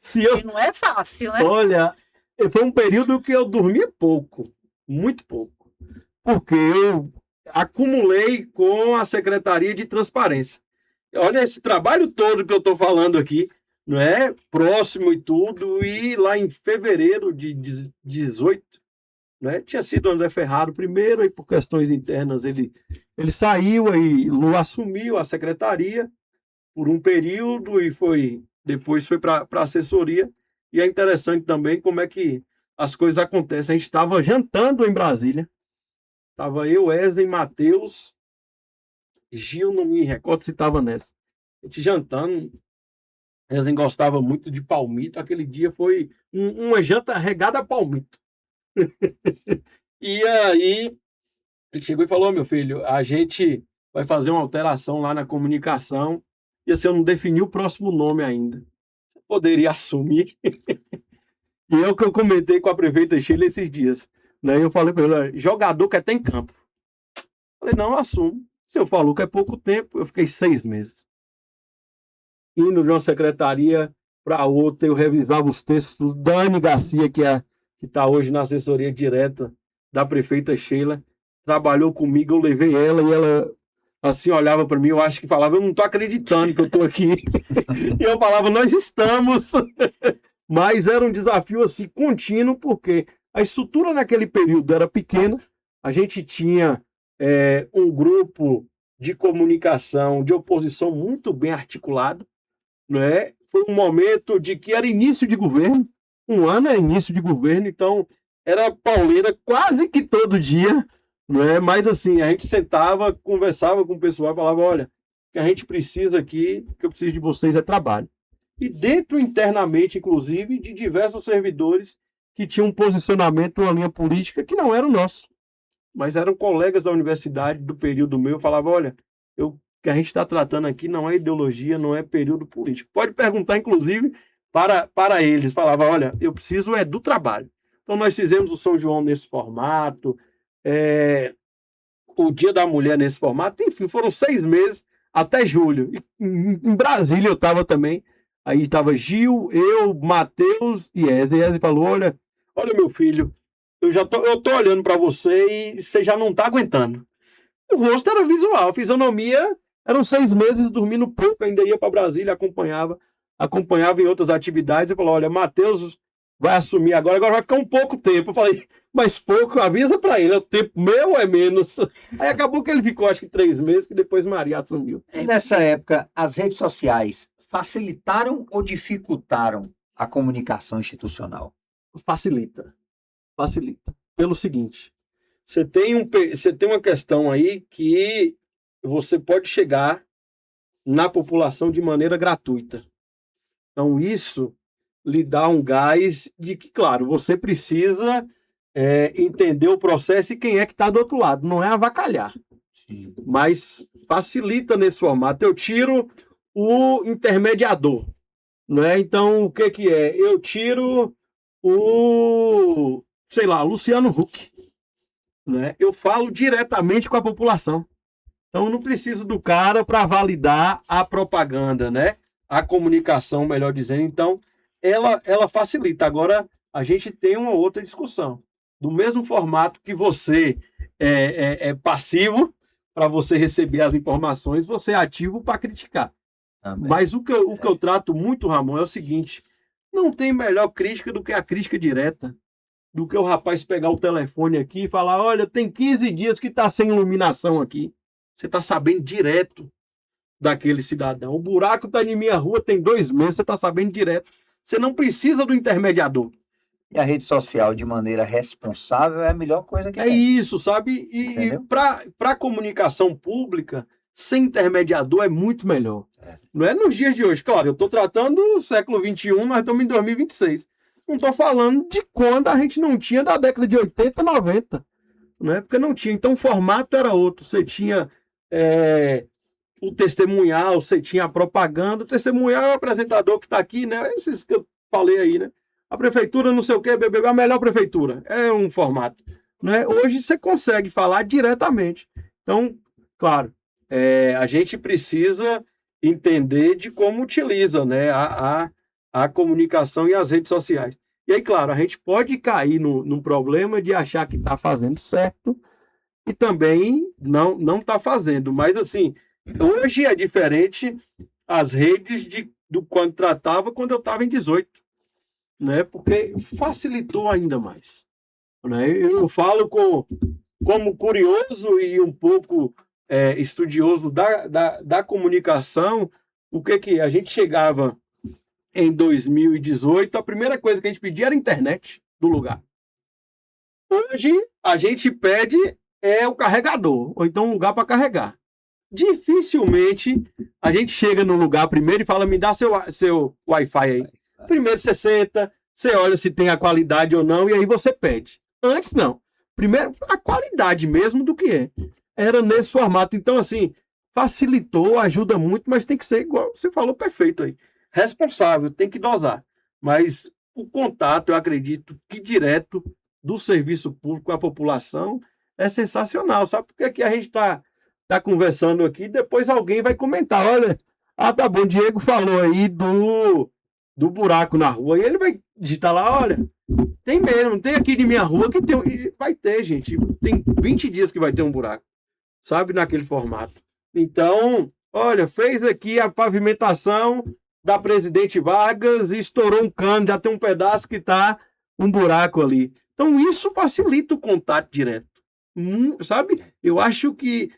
Se eu, Porque não é fácil, né? olha, foi um período que eu dormia pouco, muito pouco, porque eu acumulei com a Secretaria de Transparência. Olha esse trabalho todo que eu estou falando aqui, não é? Próximo e tudo, e lá em fevereiro de 18, né? Tinha sido o André Ferraro primeiro, e por questões internas ele saiu, aí Lu assumiu a secretaria por um período e depois foi para a assessoria. E é interessante também como é que as coisas acontecem. A gente estava jantando em Brasília, estava eu, Wesley, Matheus, Gil, não me recordo se estava nessa. A gente jantando, Wesley gostava muito de palmito. Aquele dia foi uma janta regada a palmito. E aí ele chegou e falou: meu filho, a gente vai fazer uma alteração lá na comunicação e assim, eu não defini o próximo nome ainda. Você poderia assumir? E é o que eu comentei com a prefeita Sheila esses dias. Né? Eu falei para ele: jogador que até em campo. Falei: não, eu assumo. Se eu falou que é pouco tempo, eu fiquei 6 meses. Indo de uma secretaria para outra, eu revisava os textos do Dani Garcia, que está hoje na assessoria direta da prefeita Sheila. Trabalhou comigo, eu levei ela e ela assim olhava para mim, eu acho que falava: eu não estou acreditando que eu estou aqui. E eu falava: nós estamos. Mas era um desafio assim contínuo, porque a estrutura naquele período era pequena, a gente tinha um grupo de comunicação, de oposição muito bem articulado, né? Foi um momento de que era início de governo, um ano era início de governo, então era pauleira quase que todo dia, né? Mas assim, a gente sentava, conversava com o pessoal, falava: olha, o que a gente precisa aqui, o que eu preciso de vocês é trabalho. E dentro, internamente, inclusive, de diversos servidores que tinham um posicionamento, uma linha política que não era o nosso, mas eram colegas da universidade do período meu. Eu falava: olha, o que a gente está tratando aqui não é ideologia, não é período político. Pode perguntar, inclusive, para eles. Falava: olha, eu preciso do trabalho. Então, nós fizemos o São João nesse formato, o Dia da Mulher nesse formato, enfim, foram 6 meses até julho. E, em Brasília eu estava também. Aí estava Gil, eu, Matheus e Wesley. E Wesley falou: olha, meu filho, eu tô olhando para você e você já não está aguentando. O rosto era visual, a fisionomia, eram 6 meses dormindo pouco, ainda ia para Brasília, acompanhava em outras atividades e falou: olha, Matheus vai assumir agora vai ficar um pouco tempo. Eu falei: mas pouco, avisa para ele, é o tempo meu ou é menos? Aí acabou que ele ficou, acho que 3 meses, que depois Maria assumiu. E nessa época, as redes sociais facilitaram ou dificultaram a comunicação institucional? Facilita. Pelo seguinte, você tem uma questão aí que você pode chegar na população de maneira gratuita. Então, isso lhe dá um gás de que, claro, você precisa entender o processo e quem é que está do outro lado. Não é avacalhar. Sim. Mas facilita nesse formato. Eu tiro o intermediador, né? Então, o que é? Eu tiro Luciano Huck, né? Eu falo diretamente com a população. Então, não preciso do cara para validar a propaganda, né? A comunicação, melhor dizendo. Então, ela facilita. Agora, a gente tem uma outra discussão. Do mesmo formato que você é passivo para você receber as informações, você é ativo para criticar. Também. Mas o que eu trato muito, Ramon, é o seguinte: não tem melhor crítica do que a crítica direta. Do que o rapaz pegar o telefone aqui e falar: olha, tem 15 dias que está sem iluminação aqui. Você está sabendo direto daquele cidadão. O buraco está em minha rua tem 2 meses, você está sabendo direto. Você não precisa do intermediador. E a rede social, de maneira responsável, é a melhor coisa que tem. É isso, sabe? E para a comunicação pública, sem intermediador é muito melhor. Não é nos dias de hoje. Claro, eu estou tratando o século XXI, nós estamos em 2026. Não estou falando de quando a gente não tinha, da década de 80, 90. Né? Porque não tinha. Então o formato era outro. Você tinha o testemunhal, você tinha a propaganda, o testemunhal é o apresentador que está aqui, né? Esses que eu falei aí, né? A prefeitura, não sei o quê, BBB, a melhor prefeitura. É um formato. Né? Hoje você consegue falar diretamente. Então, claro, a gente precisa entender de como utiliza, né, a comunicação e as redes sociais. E aí, claro, a gente pode cair num problema de achar que está fazendo certo e também não está fazendo. Mas, assim, hoje é diferente as redes do quando tratava quando eu estava em 18, né? Porque facilitou ainda mais. Né? Eu falo como curioso e um pouco estudioso da comunicação, o que a gente chegava em 2018, a primeira coisa que a gente pedia era a internet do lugar. Hoje, a gente pede o carregador, ou então um lugar para carregar. Dificilmente a gente chega no lugar primeiro e fala, me dá seu Wi-Fi aí. Primeiro você senta, você olha se tem a qualidade ou não, e aí você pede. Antes, não. Primeiro, a qualidade mesmo do que é. Era nesse formato. Então, assim, facilitou, ajuda muito, mas tem que ser, igual você falou, perfeito aí. Responsável, tem que dosar. Mas o contato, eu acredito que direto do serviço público à população é sensacional. Sabe por que aqui a gente está conversando aqui? Depois alguém vai comentar, olha, tá bom, Diego falou aí do buraco na rua, e ele vai digitar lá, olha, tem mesmo, tem aqui de minha rua que tem, vai ter, gente, tem 20 dias que vai ter um buraco, sabe, naquele formato. Então, olha, fez aqui a pavimentação da Presidente Vargas e estourou um cano, já tem um pedaço que tá um buraco ali. Então, isso facilita o contato direto, sabe? Eu acho que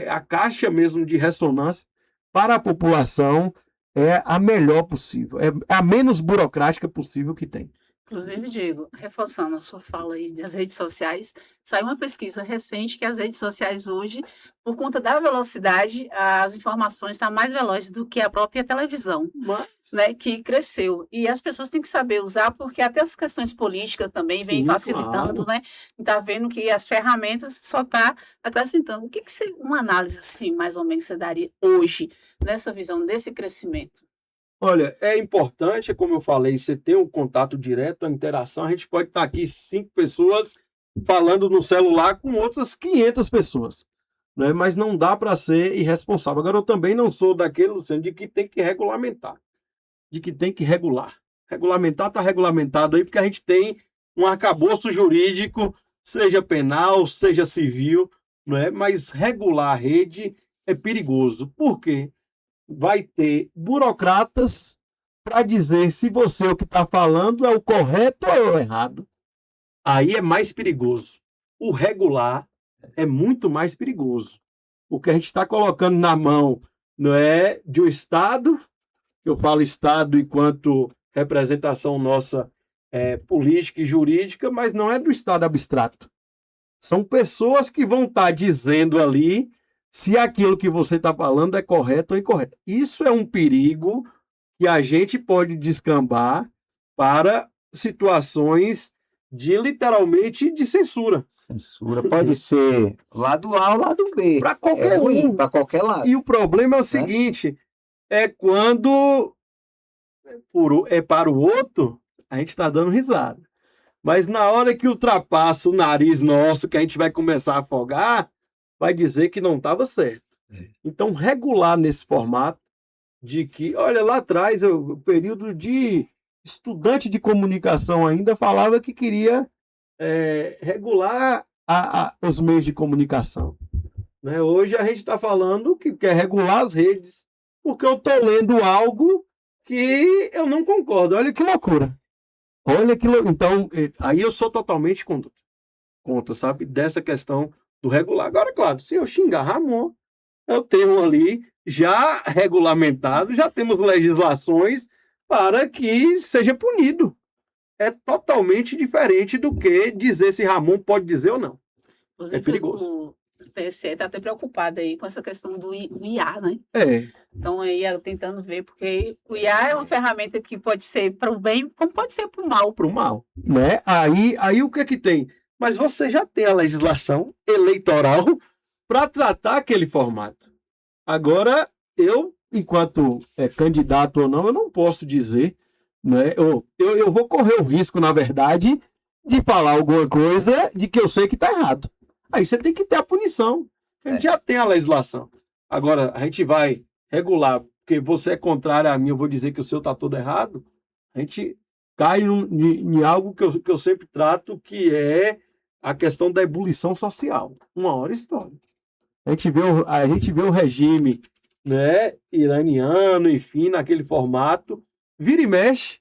a caixa mesmo de ressonância para a população é a melhor possível, é a menos burocrática possível que tem. Inclusive, Diego, reforçando a sua fala aí das redes sociais, saiu uma pesquisa recente que as redes sociais hoje, por conta da velocidade, as informações estão mais velozes do que a própria televisão, né, que cresceu. E as pessoas têm que saber usar, porque até as questões políticas também vêm facilitando, claro. né? Está vendo que as ferramentas só estão acrescentando. O que uma análise assim, mais ou menos, você daria hoje, nessa visão desse crescimento? Olha, é importante, como eu falei, você ter um contato direto, a interação. A gente pode estar aqui 5 pessoas falando no celular com outras 500 pessoas, né? Mas não dá para ser irresponsável. Agora, eu também não sou daquele, Luciano, de que tem que regulamentar, de que tem que regular. Regulamentar está regulamentado aí, porque a gente tem um arcabouço jurídico, seja penal, seja civil, não é? Mas regular a rede é perigoso. Por quê? Vai ter burocratas para dizer se você o que está falando é o correto ou é o errado. Aí é mais perigoso. O regular é muito mais perigoso. O que a gente está colocando na mão não é de um Estado, eu falo Estado enquanto representação nossa política e jurídica, mas não é do Estado abstrato. São pessoas que vão estar dizendo ali se aquilo que você está falando é correto ou incorreto. Isso é um perigo que a gente pode descambar para situações de, literalmente, de censura. Censura pode ser lado A ou lado B. Para qualquer um. Para qualquer lado. E o problema é o seguinte, é quando é para o outro, a gente está dando risada. Mas na hora que ultrapassa o nariz nosso, que a gente vai começar a afogar, vai dizer que não estava certo. Então, regular nesse formato de que, olha, lá atrás, o período de estudante de comunicação ainda falava que queria regular os meios de comunicação. Né? Hoje a gente está falando que quer regular as redes, porque eu estou lendo algo que eu não concordo. Olha que loucura. Olha que loucura. Então, aí eu sou totalmente contra, sabe, dessa questão do regular. Agora, claro, se eu xingar Ramon, eu tenho ali já regulamentado, já temos legislações para que seja punido. É totalmente diferente do que dizer se Ramon pode dizer ou não. Inclusive, é perigoso. O TSE está até preocupado aí com essa questão do IA, né? Então, aí, tentando ver, porque o IA é uma ferramenta que pode ser para o bem, como pode ser para o mal. Para o mal, né? Aí o que tem? Mas você já tem a legislação eleitoral para tratar aquele formato. Agora, eu, enquanto candidato ou não, eu não posso dizer, né? Eu vou correr o risco, na verdade, de falar alguma coisa de que eu sei que está errado. Aí você tem que ter a punição. A gente já tem a legislação. Agora, a gente vai regular, porque você é contrário a mim, eu vou dizer que o seu está todo errado. A gente cai em algo que eu sempre trato, que é a questão da ebulição social. Uma hora estoura. A gente vê o regime, né, iraniano, enfim, naquele formato, vira e mexe,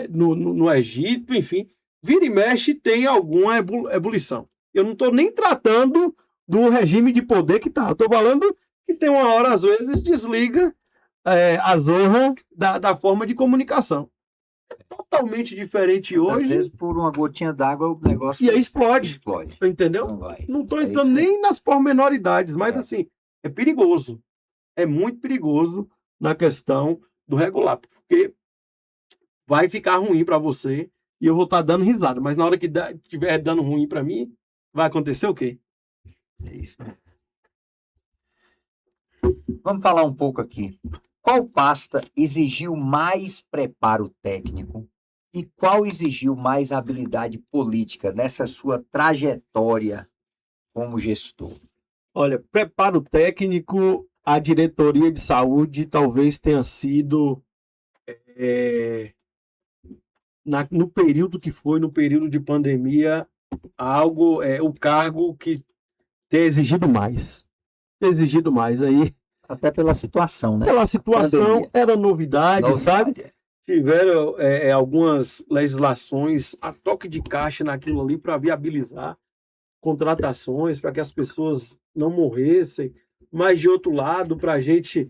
no Egito, enfim, vira e mexe tem alguma ebulição. Eu não estou nem tratando do regime de poder que está. Eu estou falando que tem uma hora, às vezes, desliga a zorra da forma de comunicação. Totalmente diferente hoje. Às vezes, por uma gotinha d'água, o negócio E aí explode. explode. Entendeu? Não estou entrando isso nem nas pormenoridades, mas assim, é perigoso. É muito perigoso na questão do regular, porque vai ficar ruim para você e eu vou estar dando risada, mas na hora que estiver dando ruim para mim, vai acontecer o quê? É isso. Vamos falar um pouco aqui. Qual pasta exigiu mais preparo técnico e qual exigiu mais habilidade política nessa sua trajetória como gestor? Olha, preparo técnico, a diretoria de saúde talvez tenha sido no período que foi, no período de pandemia, o cargo que tem exigido mais. Exigido mais aí. Até pela situação, né? Pela situação, Pandemia. era novidade, sabe? é. Tiveram algumas legislações a toque de caixa naquilo ali para viabilizar contratações, para que as pessoas não morressem, mas de outro lado, para a gente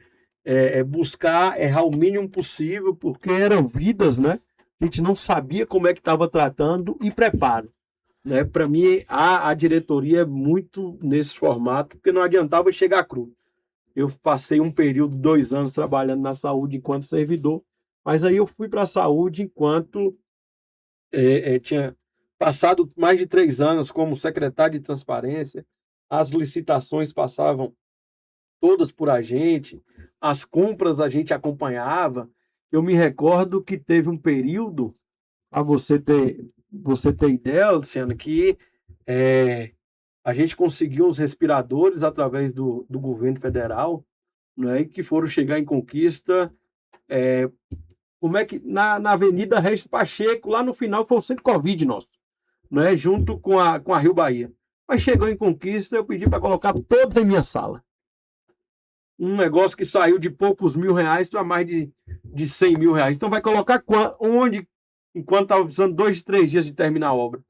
buscar errar o mínimo possível, porque eram vidas, né? A gente não sabia como é que estava tratando e preparo. Né? Para mim, a diretoria é muito nesse formato, porque não adiantava chegar cru. Eu passei um período, 2 anos, trabalhando na saúde enquanto servidor, mas aí eu fui para a saúde enquanto tinha passado mais de 3 anos como secretário de transparência, as licitações passavam todas por a gente, as compras a gente acompanhava. Eu me recordo que teve um período, a você ter ideia, Luciano, que a gente conseguiu uns respiradores através do governo federal, né, que foram chegar em Conquista, como é que na Avenida Regis Pacheco, lá no final, foi o centro Covid nosso, né, junto com a Rio Bahia. Mas chegou em Conquista, eu pedi para colocar todos em minha sala. Um negócio que saiu de poucos R$1.000 para mais de R$100.000. Então vai colocar onde, enquanto estava precisando 2, 3 dias de terminar a obra.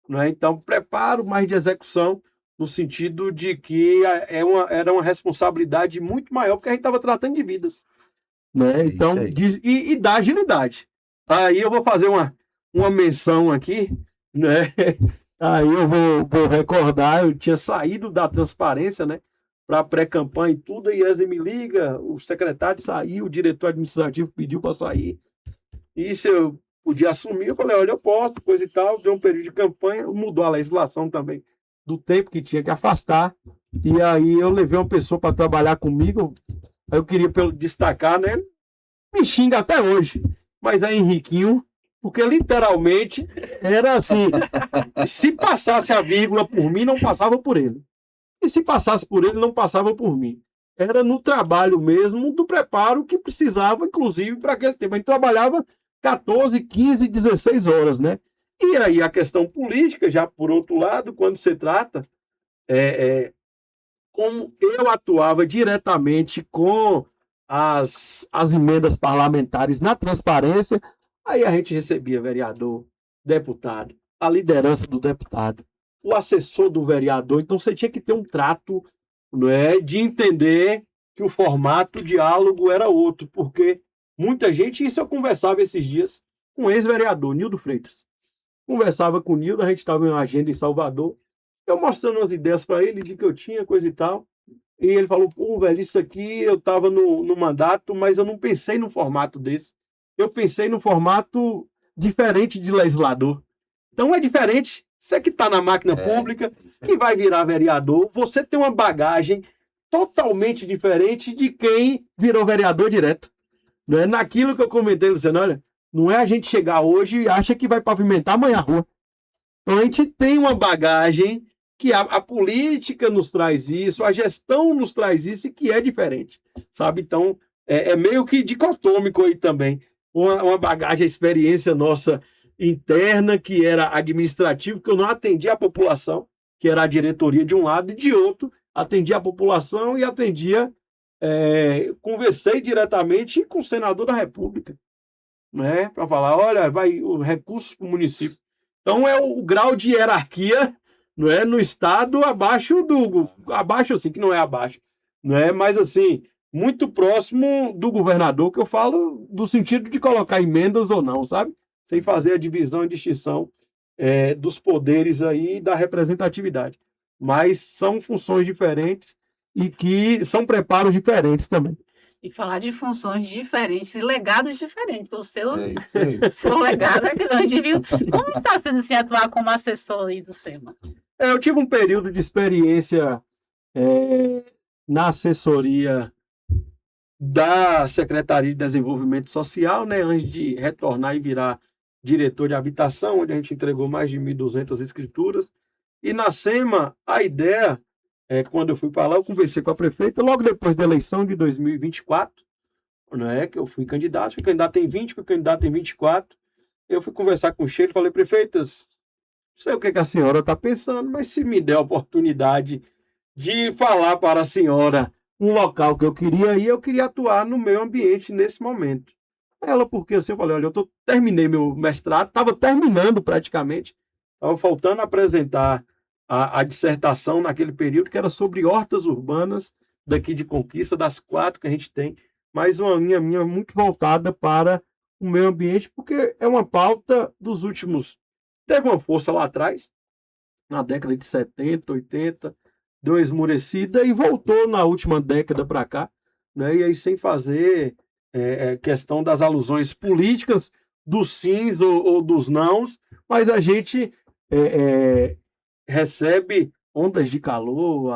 Né? Então, preparo mais de execução, no sentido de que era uma responsabilidade muito maior, porque a gente estava tratando de vidas. Né? Então, e da agilidade. Aí eu vou fazer uma menção aqui, né? Aí eu vou recordar, eu tinha saído da transparência, né? Para pré-campanha e tudo, a IESA me liga, o secretário saiu, o diretor administrativo pediu para sair. E se eu podia assumir, eu falei, olha, eu posso, coisa e tal, deu um período de campanha, mudou a legislação também do tempo que tinha que afastar, e aí eu levei uma pessoa para trabalhar comigo, aí eu queria destacar, né, me xinga até hoje, mas é Henriquinho, porque literalmente era assim, se passasse a vírgula por mim, não passava por ele, e se passasse por ele, não passava por mim. Era no trabalho mesmo, do preparo que precisava, inclusive, para aquele tempo. A gente trabalhava 14, 15, 16 horas, né? E aí a questão política, já por outro lado, quando se trata, como eu atuava diretamente com as emendas parlamentares na transparência, aí a gente recebia vereador, deputado, a liderança do deputado, o assessor do vereador, então você tinha que ter um trato, não é, de entender que o formato, o diálogo era outro, porque muita gente, isso eu conversava esses dias com o ex-vereador, Nildo Freitas. Conversava com o Nildo, a gente estava em uma agenda em Salvador, eu mostrando umas ideias para ele de que eu tinha, coisa e tal, e ele falou, pô, velho, isso aqui eu estava no mandato, mas eu não pensei num formato desse. Eu pensei num formato diferente de legislador. Então é diferente. Você que está na máquina pública, que vai virar vereador, você tem uma bagagem totalmente diferente de quem virou vereador direto. Não é naquilo que eu comentei, Luciano, olha, não é a gente chegar hoje e acha que vai pavimentar amanhã a rua. Então a gente tem uma bagagem que a política nos traz isso, a gestão nos traz isso e que é diferente, sabe? Então é meio que dicotômico aí também. Uma bagagem, a experiência nossa interna, que era administrativo, que eu não atendia a população, que era a diretoria de um lado, e de outro, atendia a população e conversei diretamente com o senador da República, né, para falar, olha, vai o recurso para o município. Então é o grau de hierarquia, não é, no estado abaixo assim, que não é abaixo, não é, mas assim, muito próximo do governador, que eu falo do sentido de colocar emendas ou não, sabe? Sem fazer a divisão e distinção dos poderes aí da representatividade. Mas são funções diferentes e que são preparos diferentes também. E falar de funções diferentes e legados diferentes, porque o seu, É isso aí. seu legado é grande, viu? Como está sendo assim atuar como assessor aí do SEMA? Eu tive um período de experiência na assessoria da Secretaria de Desenvolvimento Social, né, antes de retornar e virar diretor de habitação, onde a gente entregou mais de 1.200 escrituras. E na SEMA, a ideia, quando eu fui para lá, eu conversei com a prefeita, logo depois da eleição de 2024, né, que eu fui candidato em 20, fui candidato em 24, eu fui conversar com o Sheila e falei, prefeitas, não sei o que a senhora está pensando, mas se me der a oportunidade de falar para a senhora um local que eu queria ir, eu queria atuar no meio ambiente nesse momento. Ela, porque assim, eu falei, olha, terminei meu mestrado, estava terminando praticamente, estava faltando apresentar a dissertação naquele período, que era sobre hortas urbanas daqui de Conquista, das 4 que a gente tem, mas uma linha minha muito voltada para o meio ambiente, porque é uma pauta dos últimos... Teve uma força lá atrás, na década de 70, 80, deu uma esmorecida e voltou na última década para cá, né? E aí sem fazer questão das alusões políticas, dos sims ou dos nãos, mas a gente recebe ondas de calor,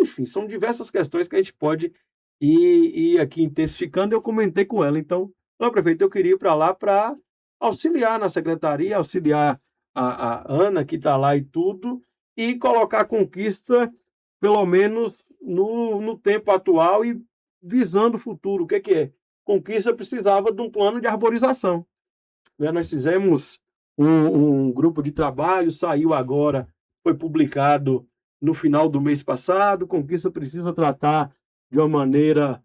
enfim, são diversas questões que a gente pode ir aqui intensificando. Eu comentei com ela, então, prefeito, eu queria ir para lá para auxiliar na secretaria, auxiliar a Ana, que está lá e tudo, e colocar a Conquista, pelo menos, no tempo atual e visando o futuro. O que é? Conquista precisava de um plano de arborização. Né? Nós fizemos um grupo de trabalho, saiu agora, foi publicado no final do mês passado. Conquista precisa tratar de uma maneira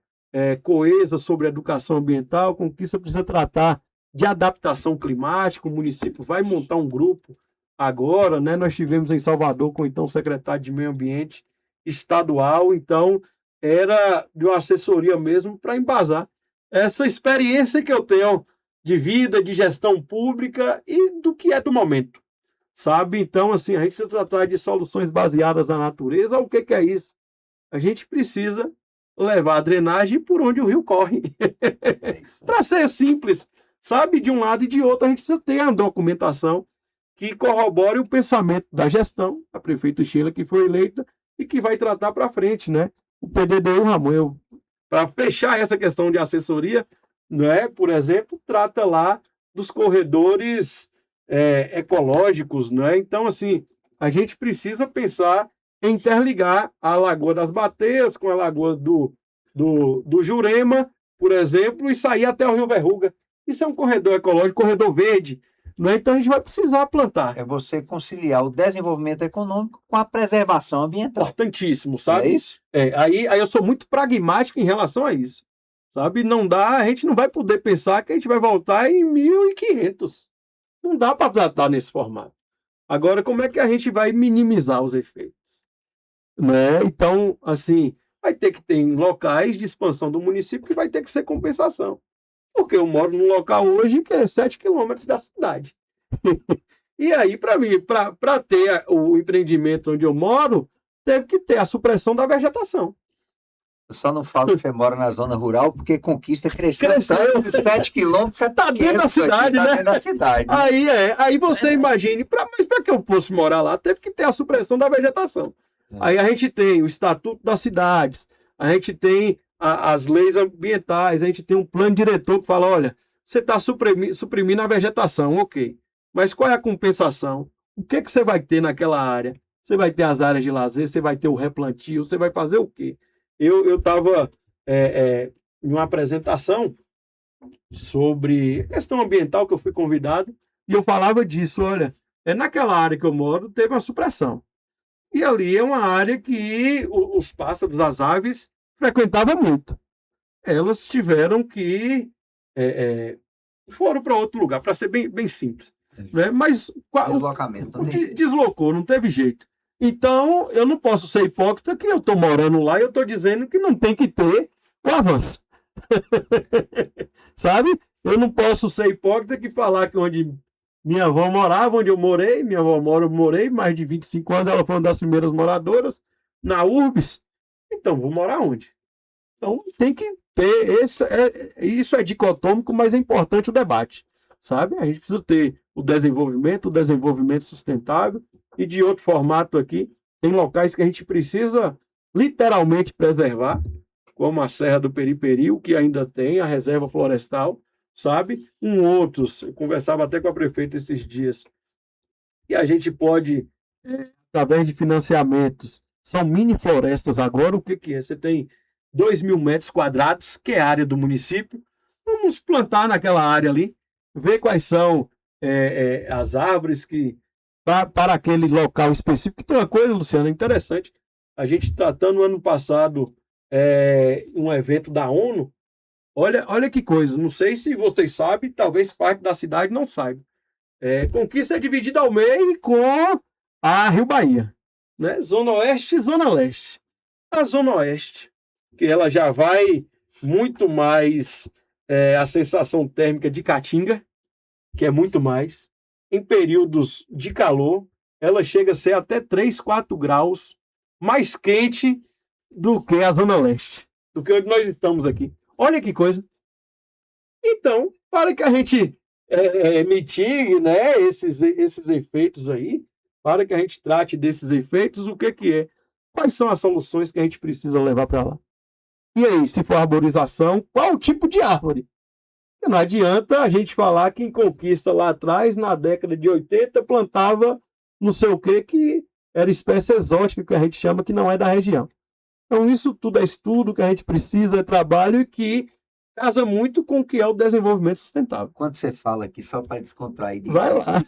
coesa sobre a educação ambiental. Conquista precisa tratar de adaptação climática. O município vai montar um grupo agora, né? Nós tivemos em Salvador com então o secretário de Meio Ambiente estadual, então era de uma assessoria mesmo para embasar essa experiência que eu tenho de vida, de gestão pública e do que é do momento, sabe? Então, assim, a gente precisa tratar de soluções baseadas na natureza. O que é isso? A gente precisa levar a drenagem por onde o rio corre. Para ser simples, sabe? De um lado e de outro, a gente precisa ter a documentação que corrobore o pensamento da gestão, a prefeita Sheila, que foi eleita e que vai tratar para frente, né? O PDDU, Ramon, para fechar essa questão de assessoria, né, por exemplo, trata lá dos corredores ecológicos, né? Então, assim, a gente precisa pensar em interligar a Lagoa das Bateias com a Lagoa do Jurema, por exemplo, e sair até o Rio Verruga. Isso é um corredor ecológico, corredor verde, né? Então a gente vai precisar plantar. É você conciliar o desenvolvimento econômico com a preservação ambiental. Importantíssimo, sabe? É isso? Aí eu sou muito pragmático em relação a isso. Sabe? Não dá, a gente não vai poder pensar que a gente vai voltar em 1500. Não dá para tratar nesse formato. Agora, como é que a gente vai minimizar os efeitos? Né? Então, assim, vai ter que ter locais de expansão do município que vai ter que ser compensação. Porque eu moro num local hoje que é 7 quilômetros da cidade. E aí, para mim, para ter o empreendimento onde eu moro, teve que ter a supressão da vegetação. Eu só não falo que você mora na zona rural, porque Conquista cresceu tanto, 7 quilômetros, você Tá dentro da cidade, tá né? dentro da cidade. Aí você imagine, mas para que eu fosse morar lá, teve que ter a supressão da vegetação. Aí a gente tem o Estatuto das Cidades, a gente tem as leis ambientais, a gente tem um plano diretor que fala, olha, você está suprimindo a vegetação, ok. Mas qual é a compensação? O que você vai ter naquela área? Você vai ter as áreas de lazer, você vai ter o replantio, você vai fazer o quê? Eu estava em uma apresentação sobre questão ambiental que eu fui convidado e eu falava disso, olha, naquela área que eu moro teve uma supressão. E ali é uma área que os pássaros, as aves, frequentavam muito. Elas tiveram que foram para outro lugar, para ser bem simples. Né? Mas Deslocamento. deslocou, não teve jeito. Então, eu não posso ser hipócrita que eu estou morando lá e eu estou dizendo que não tem que ter o avanço. Sabe? Eu não posso ser hipócrita que falar que onde minha avó morava, onde eu morei, minha avó morei mais de 25 anos, ela foi uma das primeiras moradoras na Urbis. Então, vou morar onde? Então, tem que ter isso é dicotômico, mas é importante o debate. Sabe? A gente precisa ter o desenvolvimento sustentável. E de outro formato aqui, tem locais que a gente precisa literalmente preservar, como a Serra do Periperi, o que ainda tem, a reserva florestal, sabe? Outros, eu conversava até com a prefeita esses dias, e a gente pode, através de financiamentos, são mini florestas agora, o que é? Você tem 2.000 metros quadrados, que é a área do município, vamos plantar naquela área ali, ver quais são as árvores que para aquele local específico. Tem uma coisa, Luciano, interessante. A gente tratando no ano passado um evento da ONU. Olha que coisa. Não sei se vocês sabem, talvez parte da cidade não saiba. Conquista é dividida ao meio com a Rio Bahia. Né? Zona Oeste e Zona Leste. A Zona Oeste, que ela já vai muito mais a sensação térmica de Caatinga, que é muito mais. Em períodos de calor, ela chega a ser até 3, 4 graus mais quente do que a Zona Leste, do que onde nós estamos aqui. Olha que coisa. Então, para que a gente mitigue, né, esses efeitos aí, para que a gente trate desses efeitos, o que é? Quais são as soluções que a gente precisa levar para lá? E aí, se for arborização, qual o tipo de árvore? Não adianta a gente falar que em Conquista lá atrás, na década de 80, plantava não sei o que era espécie exótica, que a gente chama, que não é da região. Então isso tudo é estudo que a gente precisa, é trabalho e que casa muito com o que é o desenvolvimento sustentável. Quando você fala aqui, só para descontrair Vai lá.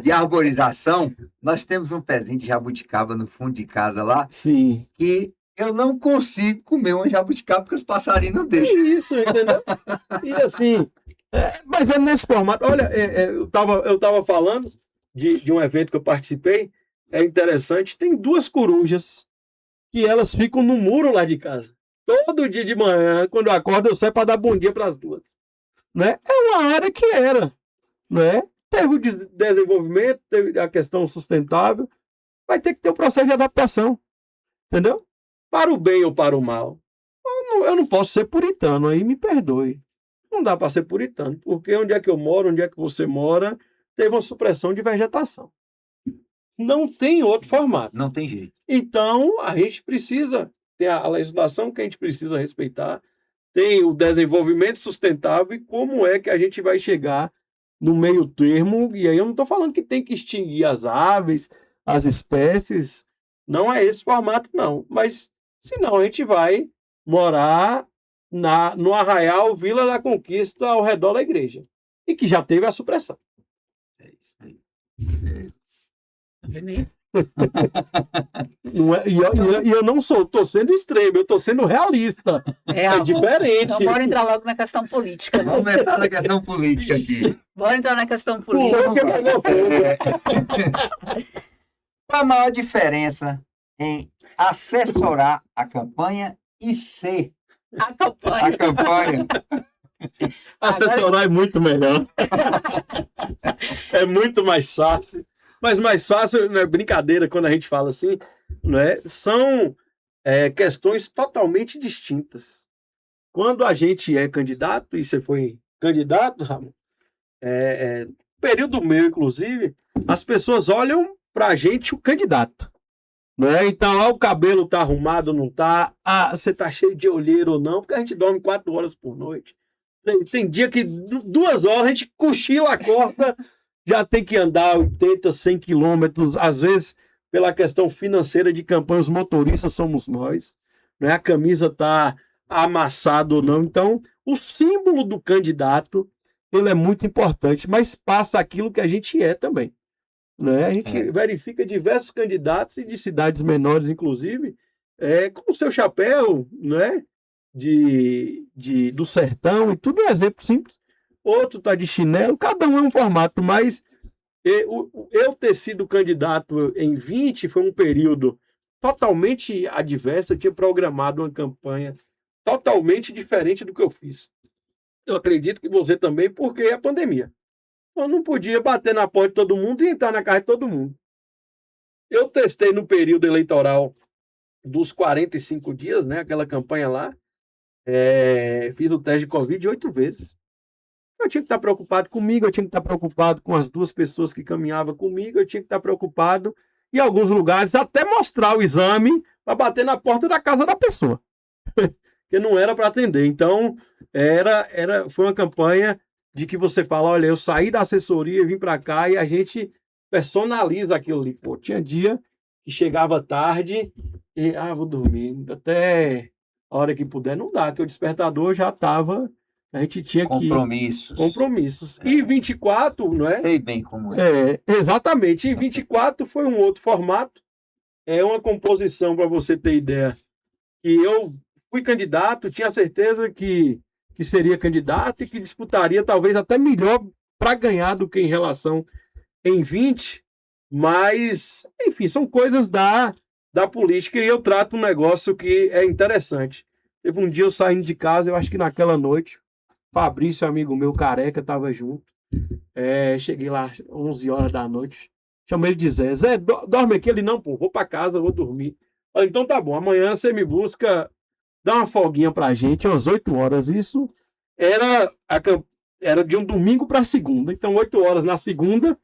de arborização, nós temos um pezinho de jabuticaba no fundo de casa lá, Sim. que eu não consigo comer uma jabuticaba porque os passarinhos não deixam. Isso, entendeu? E assim, mas é nesse formato. Olha, eu tava falando de um evento que eu participei, é interessante, tem 2 corujas que elas ficam no muro lá de casa. Todo dia de manhã, quando eu acordo, eu saio para dar bom dia para as 2. Né? É uma área que era. Né? Teve o desenvolvimento, teve a questão sustentável, vai ter que ter o processo de adaptação. Entendeu? Para o bem ou para o mal. Eu não posso ser puritano, aí me perdoe. Não dá para ser puritano, porque onde é que eu moro, onde é que você mora, teve uma supressão de vegetação. Não tem outro formato. Não tem jeito. Então, a gente precisa ter a legislação que a gente precisa respeitar, tem o desenvolvimento sustentável e como é que a gente vai chegar no meio termo. E aí eu não estou falando que tem que extinguir as aves, as espécies, não é esse formato não, mas senão a gente vai morar no Arraial Vila da Conquista ao redor da igreja, e que já teve a supressão. É isso aí. E eu não estou sendo extremo, eu estou sendo realista. É diferente. Então, bora entrar logo na questão política. Né? Vamos entrar na questão política aqui. Bora entrar na questão política. Qual a maior diferença em assessorar a campanha e ser a campanha? Assessorar é muito melhor. É muito mais fácil. Mas mais fácil, não é brincadeira quando a gente fala assim, não é? São questões totalmente distintas. Quando a gente é candidato, e você foi candidato, Ramon, período meu, inclusive, as pessoas olham pra gente o candidato. Né? Então, o cabelo tá arrumado ou não tá, você tá cheio de olheira ou não, porque a gente dorme 4 horas por noite. Tem dia que 2 horas a gente cochila, acorda, já tem que andar 80, 100 quilômetros, às vezes, pela questão financeira de campanha, os motoristas somos nós, né? A camisa tá amassada ou não. Então, o símbolo do candidato, ele é muito importante, mas passa aquilo que a gente é também. Né? A gente verifica diversos candidatos e de cidades menores, inclusive, com o seu chapéu, né? Do sertão, e tudo é exemplo simples. Outro tá de chinelo, cada um é um formato, mas eu ter sido candidato em 20 foi um período totalmente adverso. Eu tinha programado uma campanha totalmente diferente do que eu fiz. Eu acredito que você também, porque é a pandemia. Eu não podia bater na porta de todo mundo e entrar na casa de todo mundo. Eu testei no período eleitoral dos 45 dias, né? Aquela campanha lá. Fiz o teste de Covid 8 vezes. Eu tinha que estar preocupado comigo, eu tinha que estar preocupado com as 2 pessoas que caminhavam comigo, eu tinha que estar preocupado em alguns lugares, até mostrar o exame para bater na porta da casa da pessoa. Porque não era para atender. Então, foi uma campanha de que você fala, olha, eu saí da assessoria, vim para cá e a gente personaliza aquilo ali. Pô, tinha dia que chegava tarde e, vou dormir, até a hora que puder. Não dá, que o despertador já estava, a gente tinha compromissos. E 24, não é? Sei bem como é. Exatamente. E 24 foi um outro formato. É uma composição, para você ter ideia, que eu fui candidato, tinha certeza que seria candidato e que disputaria talvez até melhor para ganhar do que em relação em 20, mas, enfim, são coisas da política e eu trato um negócio que é interessante. Teve um dia eu saindo de casa, eu acho que naquela noite, Fabrício, amigo meu, careca, estava junto. Cheguei lá às 11 horas da noite, chamei ele de Zé. Zé, dorme aqui? Ele, não, pô, vou para casa, vou dormir. Falei, então tá bom, amanhã você me busca, dá uma folguinha pra gente, às 8 horas. Isso era de um domingo para segunda. Então, 8 horas na segunda,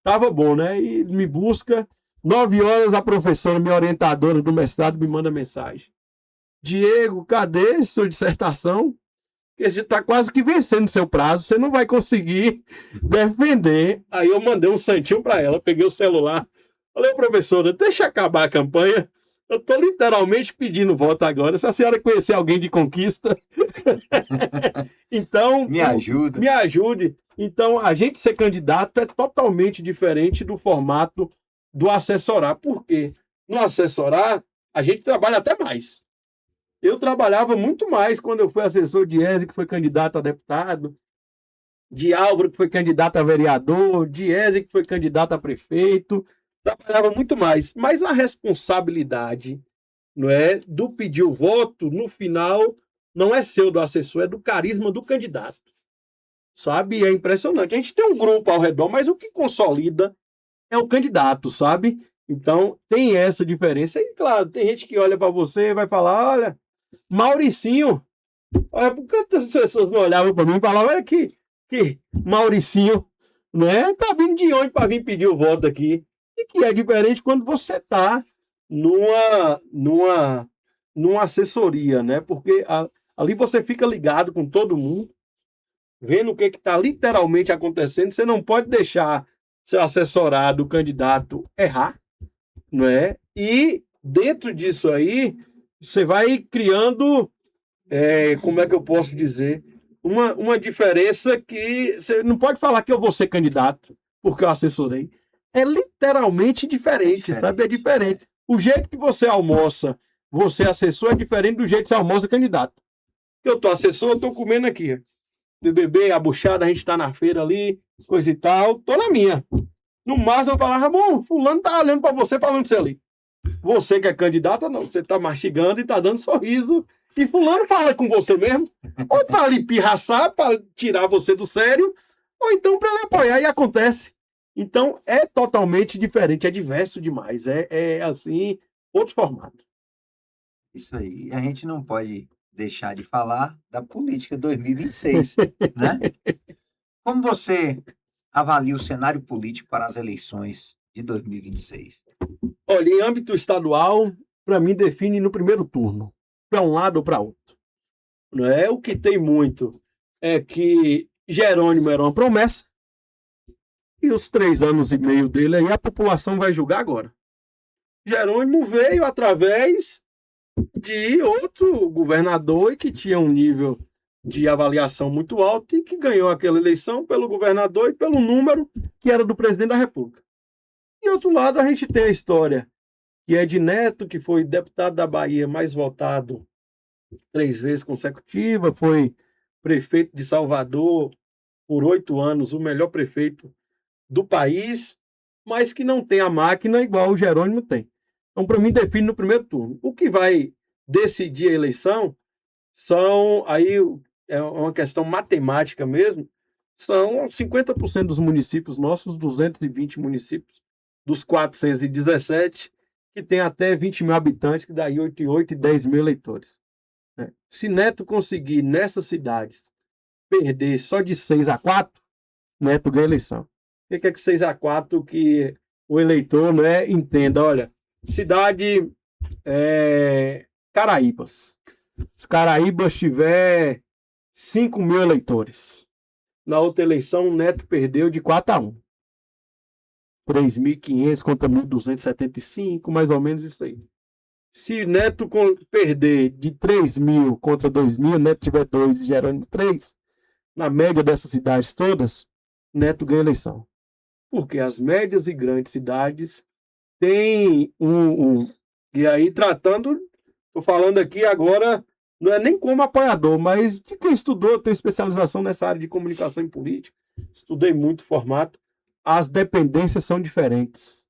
tava bom, né? E me busca. 9 horas, a professora, minha orientadora do mestrado, me manda mensagem. Diego, cadê sua dissertação? Porque você está quase que vencendo o seu prazo, você não vai conseguir defender. Aí eu mandei um santinho para ela, peguei o celular. Falei, professora, deixa acabar a campanha. Eu estou literalmente pedindo voto agora. Se a senhora conhecer alguém de conquista, então me ajuda. Me ajude. Então, a gente ser candidato é totalmente diferente do formato do assessorar. Por quê? No assessorar, a gente trabalha até mais. Eu trabalhava muito mais quando eu fui assessor de Eze, que foi candidato a deputado, de Álvaro, que foi candidato a vereador, de Eze, que foi candidato a prefeito. Trabalhava muito mais. Mas a responsabilidade, não é, do pedir o voto, no final, não é seu do assessor, é do carisma do candidato. Sabe? É impressionante. A gente tem um grupo ao redor, mas o que consolida é o candidato, sabe? Então, tem essa diferença. E, claro, tem gente que olha para você e vai falar, olha, Mauricinho. Olha, por que as pessoas não olhavam para mim e falavam, olha que Mauricinho, né? Tá vindo de onde para vir pedir o voto aqui? E que é diferente quando você tá numa assessoria, né? Porque ali você fica ligado com todo mundo, vendo o que está literalmente acontecendo. Você não pode deixar seu assessorado, o candidato, errar, não é? E dentro disso aí, você vai criando, como é que eu posso dizer, uma diferença que você não pode falar que eu vou ser candidato porque eu assessorei. É literalmente diferente, sabe? É diferente. O jeito que você almoça, você assessor, é diferente do jeito que você almoça candidato. Eu tô assessor, eu tô comendo aqui. BBB, a buchada, a gente tá na feira ali, coisa e tal, tô na minha. No máximo eu falar, bom, fulano tá olhando pra você, falando de você ali. Você que é candidato, não, você tá mastigando e tá dando sorriso, e fulano fala com você mesmo, ou pra lhe pirraçar, pra tirar você do sério, ou então pra lhe apoiar, e acontece. Então, é totalmente diferente, é diverso demais, assim, outro formato. Isso aí. A gente não pode deixar de falar da política 2026, né? Como você avalia o cenário político para as eleições de 2026? Olha, em âmbito estadual, para mim, define no primeiro turno, para um lado ou para outro. Não é? O que tem muito é que Jerônimo era uma promessa, e os 3 anos e meio dele aí a população vai julgar agora. Jerônimo veio através de outro governador e que tinha um nível de avaliação muito alto e que ganhou aquela eleição pelo governador e pelo número que era do presidente da República. E outro lado, a gente tem a história que é de Neto, que foi deputado da Bahia mais votado 3 vezes consecutiva, foi prefeito de Salvador por 8 anos, o melhor prefeito do país, mas que não tem a máquina igual o Jerônimo tem. Então, para mim, define no primeiro turno. O que vai decidir a eleição aí é uma questão matemática mesmo, são 50% dos municípios nossos, 220 municípios, dos 417, que tem até 20 mil habitantes, que dá 8 e 10 mil eleitores. Né? Se Neto conseguir, nessas cidades, perder só de 6-4, Neto ganha a eleição. O que é que 6-4 que o eleitor, né, entenda? Olha, cidade Caraíbas. Se Caraíbas tiver 5 mil eleitores, na outra eleição, o Neto perdeu de 4-1. 3.500 contra 1.275, mais ou menos isso aí. Se Neto perder de 3.000 contra 2.000, Neto tiver 2 e Jerônimo 3, na média dessas cidades todas, Neto ganha a eleição. Porque as médias e grandes cidades têm e aí tratando, estou falando aqui agora, não é nem como apoiador, mas de quem estudou, tem especialização nessa área de comunicação e política, estudei muito formato, as dependências são diferentes.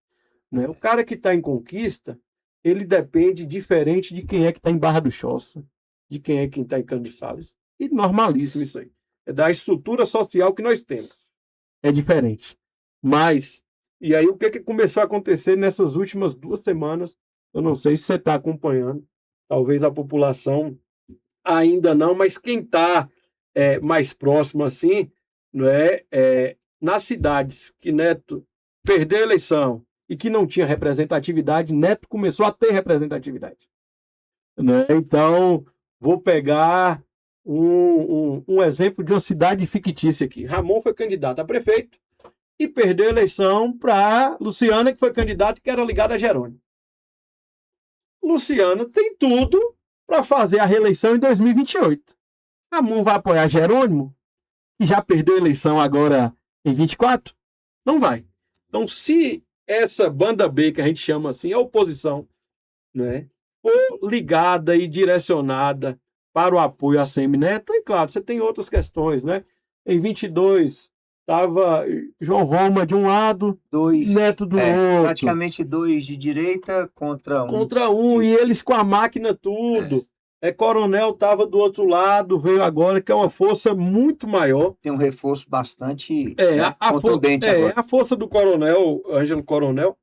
Né? O cara que está em Conquista, ele depende diferente de quem é que está em Barra do Choça, de quem é que está em Campos Sales. E normalíssimo isso aí. É da estrutura social que nós temos. É diferente. Mas, e aí o que começou a acontecer nessas últimas 2 semanas? Eu não sei se você está acompanhando. Talvez a população ainda não, mas quem está mais próximo assim, não nas cidades que Neto perdeu a eleição e que não tinha representatividade, Neto começou a ter representatividade. Né? Então, vou pegar um exemplo de uma cidade fictícia aqui. Ramon foi candidato a prefeito e perdeu a eleição para Luciana, que foi candidata que era ligada a Jerônimo. Luciana tem tudo para fazer a reeleição em 2028. Ramon vai apoiar Jerônimo, que já perdeu a eleição agora em 24? Não vai. Então, se essa banda B, que a gente chama assim, a oposição, né, for ligada e direcionada para o apoio a Semineto, e claro, você tem outras questões, né? Em 22, estava João Roma de um lado, Neto do outro. Praticamente 2 de direita contra 1. Contra 1, e eles com a máquina tudo. Coronel estava do outro lado, veio agora, que é uma força muito maior. Tem um reforço bastante contundente agora. A força do Coronel, Ângelo Coronel,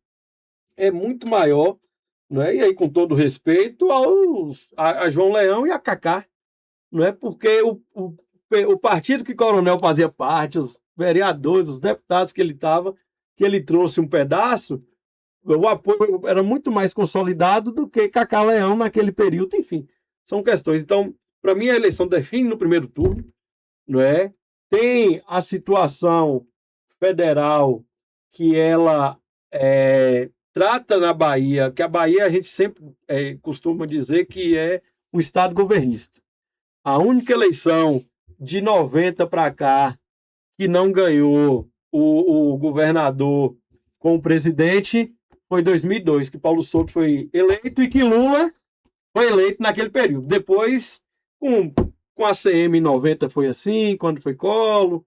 é muito maior, né? E aí, com todo respeito a João Leão e a Cacá, não é? Porque o partido que Coronel fazia parte, os vereadores, os deputados que ele estava, que ele trouxe um pedaço, o apoio era muito mais consolidado do que Cacá Leão naquele período, enfim. São questões. Então, para mim, a eleição define no primeiro turno, não é? Tem a situação federal que ela trata na Bahia, que a Bahia a gente sempre costuma dizer que é um estado governista. A única eleição de 90 para cá que não ganhou o governador com o presidente foi 2002, que Paulo Souto foi eleito e que Lula foi eleito naquele período. Depois, com a CM 90 foi assim, quando foi Collor,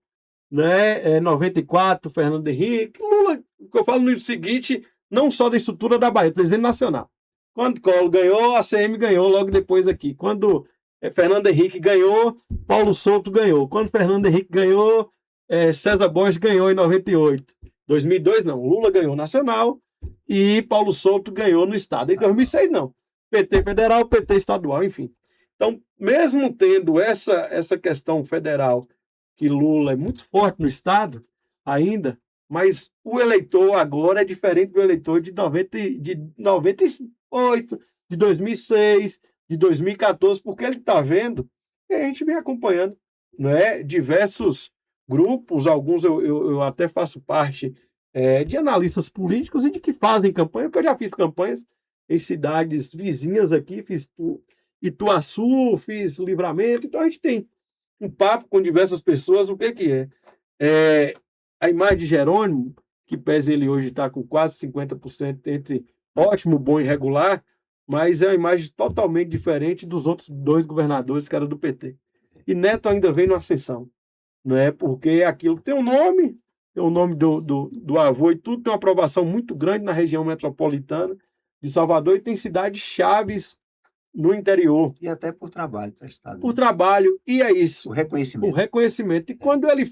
né? 94, Fernando Henrique. Lula, o que eu falo no seguinte, não só da estrutura da Bahia, estou dizendo nacional. Quando Collor ganhou, a CM ganhou logo depois aqui. Quando Fernando Henrique ganhou, Paulo Souto ganhou. Quando Fernando Henrique ganhou, César Borges ganhou em 98. 2002 não, Lula ganhou nacional e Paulo Souto ganhou no estado. Em 2006 não. PT federal, PT estadual, enfim. Então, mesmo tendo essa questão federal, que Lula é muito forte no Estado ainda, mas o eleitor agora é diferente do eleitor de 98, de 2006, de 2014, porque ele está vendo, e a gente vem acompanhando, não é? Diversos grupos, alguns eu até faço parte de analistas políticos e de que fazem campanha, porque eu já fiz campanhas em cidades vizinhas aqui, fiz Ituaçu, fiz Livramento, então a gente tem um papo com diversas pessoas, o que é? A imagem de Jerônimo, que pese ele hoje está com quase 50% entre ótimo, bom e regular, mas é uma imagem totalmente diferente dos outros 2 governadores que eram do PT. E Neto ainda vem na ascensão, não é? Porque aquilo tem um nome do avô e tudo, tem uma aprovação muito grande na região metropolitana de Salvador e tem cidades chaves no interior. E até por trabalho prestado. Por trabalho, e é isso. O reconhecimento. O reconhecimento. E quando ele,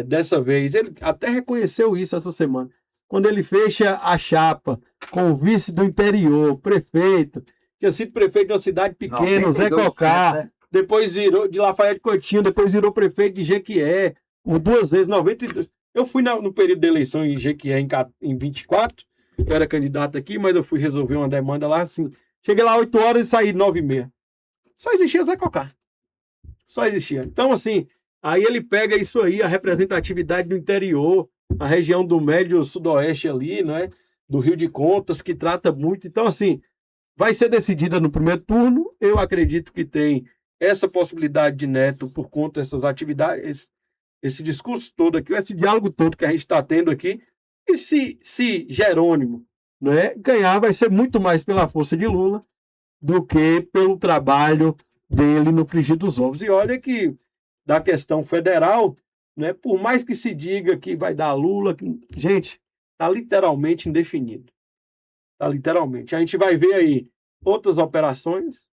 dessa vez, ele até reconheceu isso essa semana, quando ele fecha a chapa com o vice do interior, prefeito, tinha sido prefeito de uma cidade pequena, Zé Cocá, né? Depois virou de Lafayette Coutinho, depois virou prefeito de Jequié, por 2 vezes, 92. Eu fui no período da eleição em Jequié em 24, eu era candidato aqui, mas eu fui resolver uma demanda lá, assim, cheguei lá 8 horas e saí 9h30. Só existia Zé Cocá. Só existia. Então, assim, aí ele pega isso aí, a representatividade do interior, a região do médio sudoeste ali, não é? Do Rio de Contas, que trata muito. Então, assim, vai ser decidida no primeiro turno. Eu acredito que tem essa possibilidade de Neto por conta dessas atividades, esse discurso todo aqui, esse diálogo todo que a gente está tendo aqui. E se Jerônimo, não é, ganhar, vai ser muito mais pela força de Lula do que pelo trabalho dele no frigir dos ovos. E olha que, da questão federal, né, por mais que se diga que vai dar Lula, gente, está literalmente indefinido. Está literalmente. A gente vai ver aí outras operações,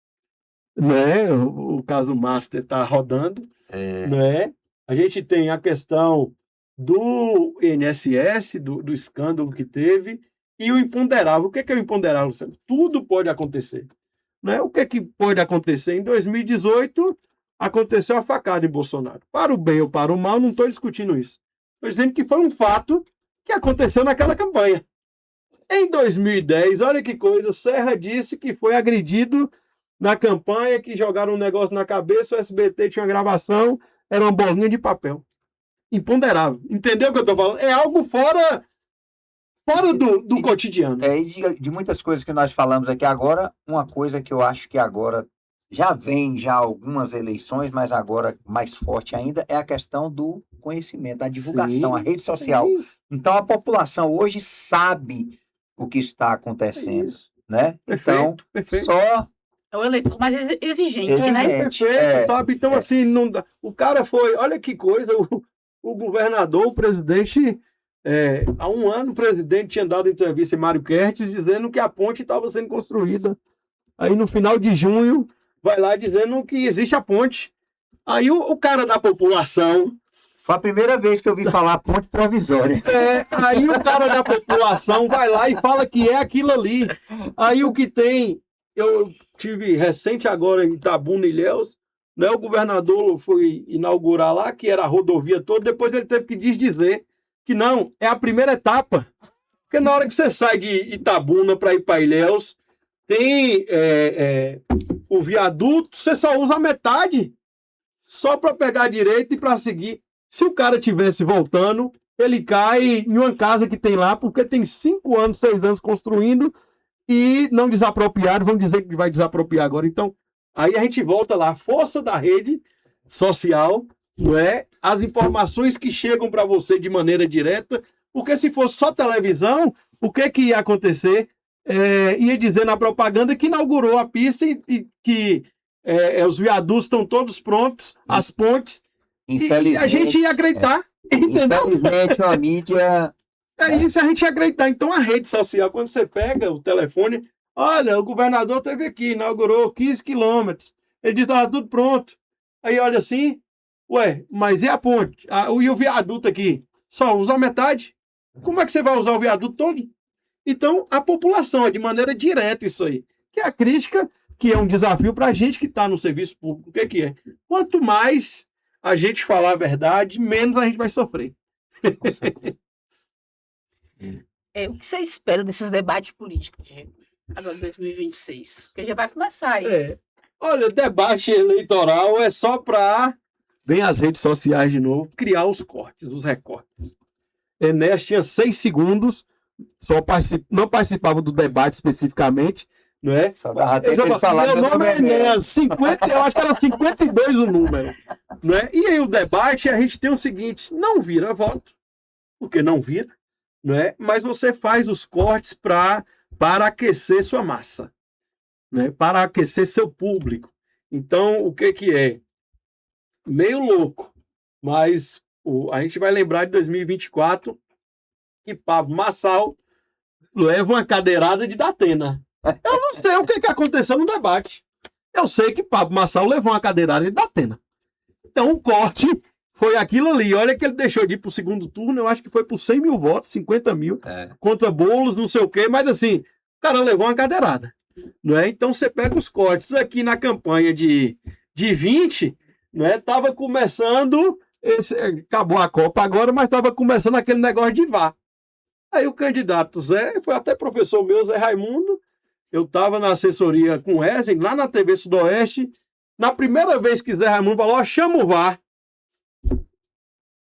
né? O caso do Master está rodando, né? A gente tem a questão do INSS, do escândalo que teve, e o imponderável. O que é o imponderável, Luciano? Tudo pode acontecer. Né? O que pode acontecer? Em 2018, aconteceu a facada em Bolsonaro. Para o bem ou para o mal, não estou discutindo isso. Estou dizendo que foi um fato que aconteceu naquela campanha. Em 2010, olha que coisa, Serra disse que foi agredido na campanha, que jogaram um negócio na cabeça, o SBT tinha uma gravação, era uma bolinha de papel. Imponderável. Entendeu o que eu estou falando? É algo fora do cotidiano. E de muitas coisas que nós falamos aqui agora, uma coisa que eu acho que agora já vem algumas eleições, mas agora mais forte ainda, é a questão do conhecimento, a divulgação, a rede social. Então a população hoje sabe o que está acontecendo, né? Perfeito, então, só... É o eleitor mais exigente, né? Perfeito, sabe? Então, assim, não dá. O cara foi... Olha que coisa, o governador, o presidente... há um ano o presidente tinha dado entrevista em Mário Kertes dizendo que a ponte estava sendo construída. Aí no final de junho vai lá dizendo que existe a ponte. Aí o cara da população... Foi a primeira vez que eu vi falar ponte provisória. Aí o cara da população vai lá e fala que é aquilo ali. Aí o que tem... Eu tive recente agora em Itabuna, Ilhéus, né? O governador foi inaugurar lá, que era a rodovia toda, depois ele teve que desdizer que não, é a primeira etapa. Porque na hora que você sai de Itabuna para ir para Ilhéus, tem o viaduto, você só usa a metade, só para pegar a direita e para seguir. Se o cara tivesse voltando, ele cai em uma casa que tem lá, porque tem 5 anos, 6 anos construindo e não desapropriaram, vão dizer que vai desapropriar agora. Então, aí a gente volta lá, a força da rede social, não é? As informações que chegam para você de maneira direta, porque se fosse só televisão, o que ia acontecer? Ia dizer na propaganda que inaugurou a pista e que os viadutos estão todos prontos, as pontes, e a gente ia acreditar. Entendeu? Infelizmente, a mídia... Isso a gente ia acreditar. Então, a rede social, quando você pega o telefone, olha, o governador esteve aqui, inaugurou 15 quilômetros, ele disse que estava tudo pronto. Aí olha assim, ué, mas e a ponte? E o viaduto aqui? Só usa a metade? Como é que você vai usar o viaduto todo? Então, a população, é de maneira direta isso aí. Que é a crítica, que é um desafio para a gente que está no serviço público. O que que é? Quanto mais a gente falar a verdade, menos a gente vai sofrer. Com certeza. O que você espera desses debates políticos, Diego? Agora 2026? Porque já vai começar aí. Olha, debate eleitoral é só para... Vem as redes sociais de novo, criar os cortes, os recortes. Enéas tinha 6 segundos, não participava do debate especificamente, não é? Só dava tempo de falar. Meu nome é Enéas, 50, eu acho que era 52 o número. Não é? E aí o debate, a gente tem o seguinte, não vira voto, porque não vira, não é? Mas você faz os cortes para aquecer sua massa, né? Para aquecer seu público. Então, o que que é? Meio louco, mas a gente vai lembrar de 2024 que Pablo Marçal leva uma cadeirada de Datena. Eu não sei o que que aconteceu no debate. Eu sei que Pablo Marçal levou uma cadeirada de Datena. Então, o corte foi aquilo ali. Olha que ele deixou de ir para o segundo turno, eu acho que foi por 100 mil votos, 50 mil, contra Boulos, não sei o quê, mas assim, o cara levou uma cadeirada. Não é? Então, você pega os cortes aqui na campanha de 20, não é? Tava começando, acabou a Copa agora, mas estava começando aquele negócio de VAR. Aí o candidato Zé, foi até professor meu, Zé Raimundo, eu estava na assessoria com o Ezen, lá na TV Sudoeste, na primeira vez que Zé Raimundo falou, ó, chama o VAR.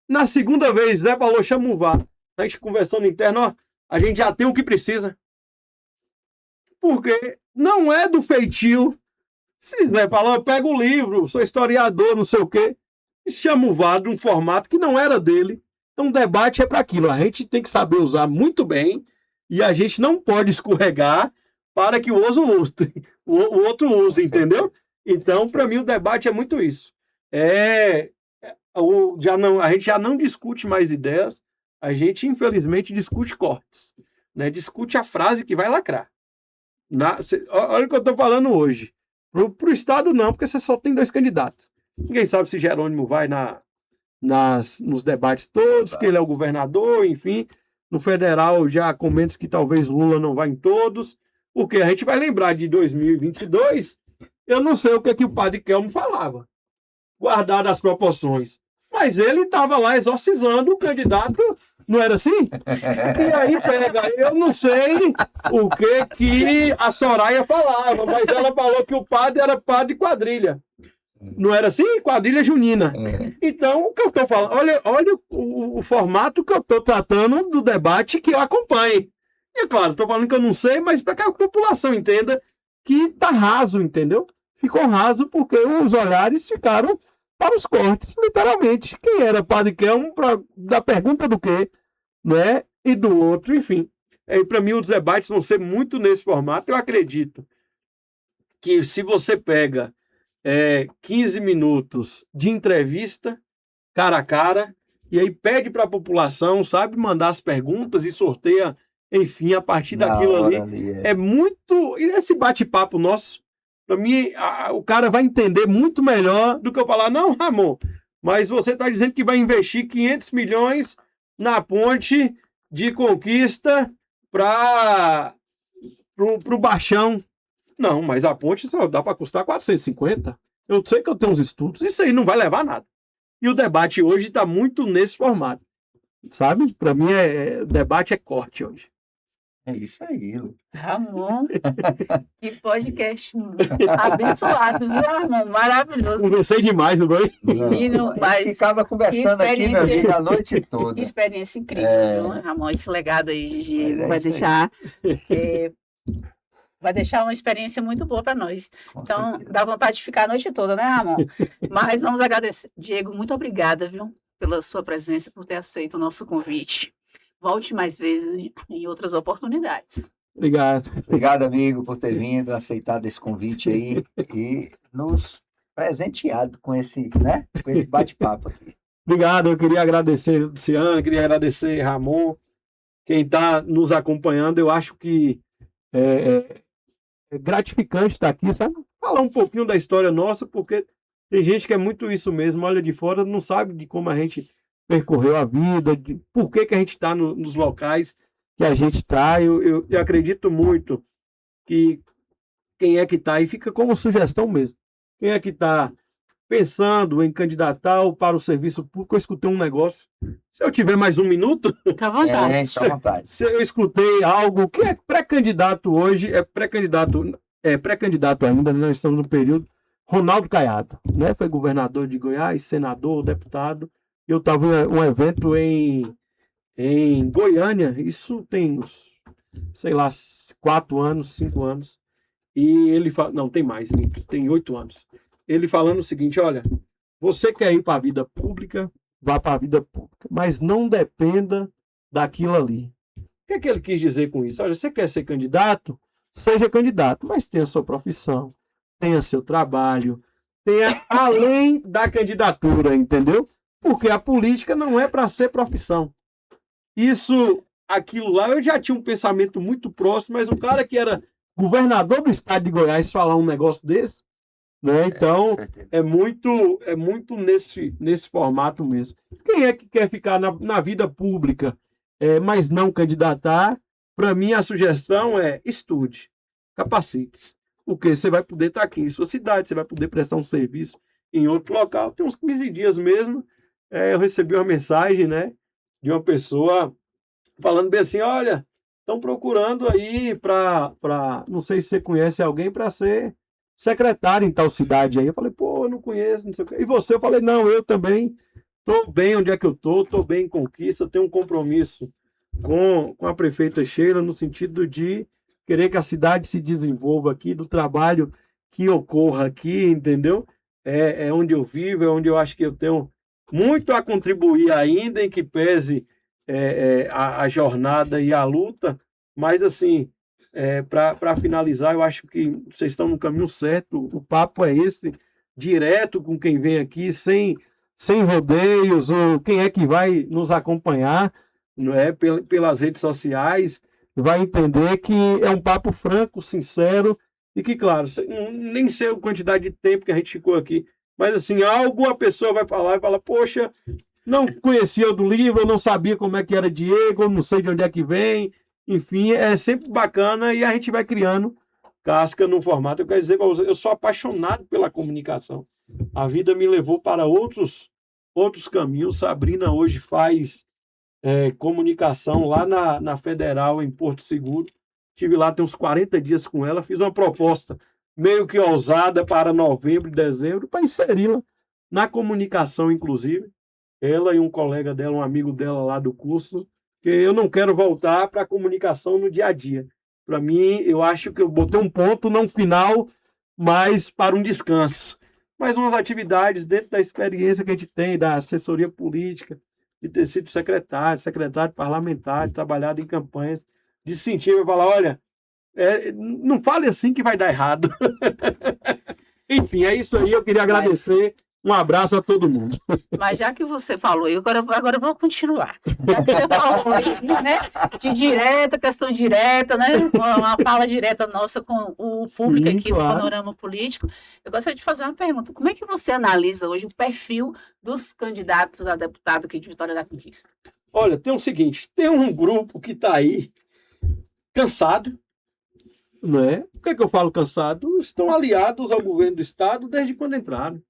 Na segunda vez, Zé falou, chama o VAR. A gente conversando interno, ó, a gente já tem o que precisa. Porque não é do feitio. Se Zé falou, eu pego o livro, sou historiador, não sei o quê, e chama o VAR de um formato que não era dele. Então, o debate é para aquilo. A gente tem que saber usar muito bem e a gente não pode escorregar para que o outro use, entendeu? Então, para mim, o debate é muito isso. A gente já não discute mais ideias, a gente, infelizmente, discute cortes. Né? Discute a frase que vai lacrar. Olha o que eu estou falando hoje. Para o Estado, não, porque você só tem 2 candidatos. Ninguém sabe se Jerônimo vai nos debates todos, porque ele é o governador, enfim. No federal, já há comentos que talvez Lula não vá em todos, porque a gente vai lembrar de 2022, eu não sei o que o padre Kelmo falava, guardado as proporções. Mas ele estava lá exorcizando o candidato, não era assim? E aí pega, eu não sei o que a Soraya falava, mas ela falou que o padre era padre de quadrilha. Não era assim? Quadrilha junina. Então, o que eu estou falando, olha o formato que eu estou tratando do debate que eu acompanhe. E claro, estou falando que eu não sei, mas para que a população entenda que está raso, entendeu? Ficou raso porque os olhares ficaram para os cortes, literalmente. Quem era padre Kelmo da pergunta do quê, né? E do outro, enfim. Para mim, os debates vão ser muito nesse formato. Eu acredito que se você pega 15 minutos de entrevista, cara a cara, e aí pede para a população, sabe, mandar as perguntas e sorteia, enfim, a partir daquilo ali. É muito... Esse bate-papo nosso, para mim, o cara vai entender muito melhor do que eu falar, não, Ramon, mas você está dizendo que vai investir 500 milhões na ponte de Conquista para o Baixão. Não, mas a ponte só dá para custar 450. Eu sei que eu tenho uns estudos. Isso aí não vai levar a nada. E o debate hoje está muito nesse formato. Sabe? Para mim, o debate é corte hoje. É isso aí, Lu. Ramon, que podcast abençoado, viu, Ramon? Maravilhoso. Conversei demais, não foi? Menino, mas ficava conversando aqui, meu amigo, a noite toda. Que experiência incrível, viu, Ramon? Esse legado aí de Diego vai deixar uma experiência muito boa para nós. Então, certeza. Dá vontade de ficar a noite toda, né, Ramon? Mas vamos agradecer. Diego, muito obrigada, viu, pela sua presença, por ter aceito o nosso convite. Volte mais vezes em outras oportunidades. Obrigado. Obrigado, amigo, por ter vindo, aceitado esse convite aí e nos presenteado com esse bate-papo aqui. Obrigado, eu queria agradecer Luciano, queria agradecer Ramon, quem está nos acompanhando. Eu acho que é gratificante estar aqui, sabe? Falar um pouquinho da história nossa, porque tem gente que é muito isso mesmo, olha de fora, não sabe de como a gente percorreu a vida, de por que a gente está nos locais. que a gente está. Eu acredito muito que quem é que está, e fica como sugestão mesmo, quem é que está pensando em candidatar para o serviço público, eu escutei um negócio. Se eu tiver mais um minuto, Fica à vontade. Fica à vontade. se eu escutei algo que é pré-candidato hoje, é pré-candidato ainda, né? Nós estamos no período, Ronaldo Caiado, né? Foi governador de Goiás, senador, deputado. Eu estava em um evento em Goiânia, isso tem uns, sei lá, 4 anos, 5 anos. E ele fala, não, tem mais, tem 8 anos. Ele falando o seguinte, olha, você quer ir para a vida pública, vá para a vida pública, mas não dependa daquilo ali. O que ele quis dizer com isso? Olha, você quer ser candidato? Seja candidato, mas tenha sua profissão, tenha seu trabalho, tenha além da candidatura, entendeu? Porque a política não é para ser profissão. Aquilo lá, eu já tinha um pensamento muito próximo, mas o cara que era governador do estado de Goiás falar um negócio desse, né? Então, é muito nesse formato mesmo. Quem é que quer ficar na vida pública, mas não candidatar? Para mim, a sugestão é estude, capacite-se. Porque você vai poder estar aqui em sua cidade, você vai poder prestar um serviço em outro local. Tem uns 15 dias mesmo, eu recebi uma mensagem, né, de uma pessoa falando bem assim, olha, estão procurando aí não sei se você conhece alguém para ser secretário em tal cidade aí. Eu falei, pô, eu não conheço, não sei o quê. E você? Eu falei, não, eu também estou bem onde é que eu estou bem em Conquista, tenho um compromisso com a prefeita Sheila no sentido de querer que a cidade se desenvolva aqui, do trabalho que ocorra aqui, entendeu? É onde eu vivo, é onde eu acho que eu tenho muito a contribuir ainda, em que pese a jornada e a luta, mas assim, para finalizar, eu acho que vocês estão no caminho certo, o papo é esse, direto com quem vem aqui, sem rodeios, ou quem é que vai nos acompanhar, não é, pelas redes sociais, vai entender que é um papo franco, sincero, e que, claro, nem sei a quantidade de tempo que a gente ficou aqui, mas assim, algo a pessoa vai falar e fala, poxa, não conhecia do livro, eu não sabia como é que era Diego, eu não sei de onde é que vem, enfim, é sempre bacana e a gente vai criando casca no formato. Eu quero dizer para você, eu sou apaixonado pela comunicação. A vida me levou para outros caminhos. Sabrina hoje faz comunicação lá na Federal, em Porto Seguro. Estive lá tem uns 40 dias com ela, fiz uma proposta meio que ousada para novembro e dezembro, para inseri-la na comunicação, inclusive. Ela e um colega dela, um amigo dela lá do curso, que eu não quero voltar para a comunicação no dia a dia. Para mim, eu acho que eu botei um ponto, não final, mas para um descanso. Mas umas atividades dentro da experiência que a gente tem, da assessoria política, de ter sido secretário parlamentar, trabalhado em campanhas, de sentir e falar, olha, não fale assim que vai dar errado. Enfim, é isso aí, eu queria agradecer. Um abraço a todo mundo. Mas já que você falou, agora eu vou continuar. Já que você falou aí, né, de direta, questão direta, né, uma fala direta nossa com o público. Sim, aqui claro. Do Panorama Político, eu gostaria de fazer uma pergunta. Como é que você analisa hoje o perfil dos candidatos a deputado aqui de Vitória da Conquista? Olha, tem o seguinte, tem um grupo que está aí cansado, né? Por que eu falo cansado? Estão aliados ao governo do estado desde quando entraram.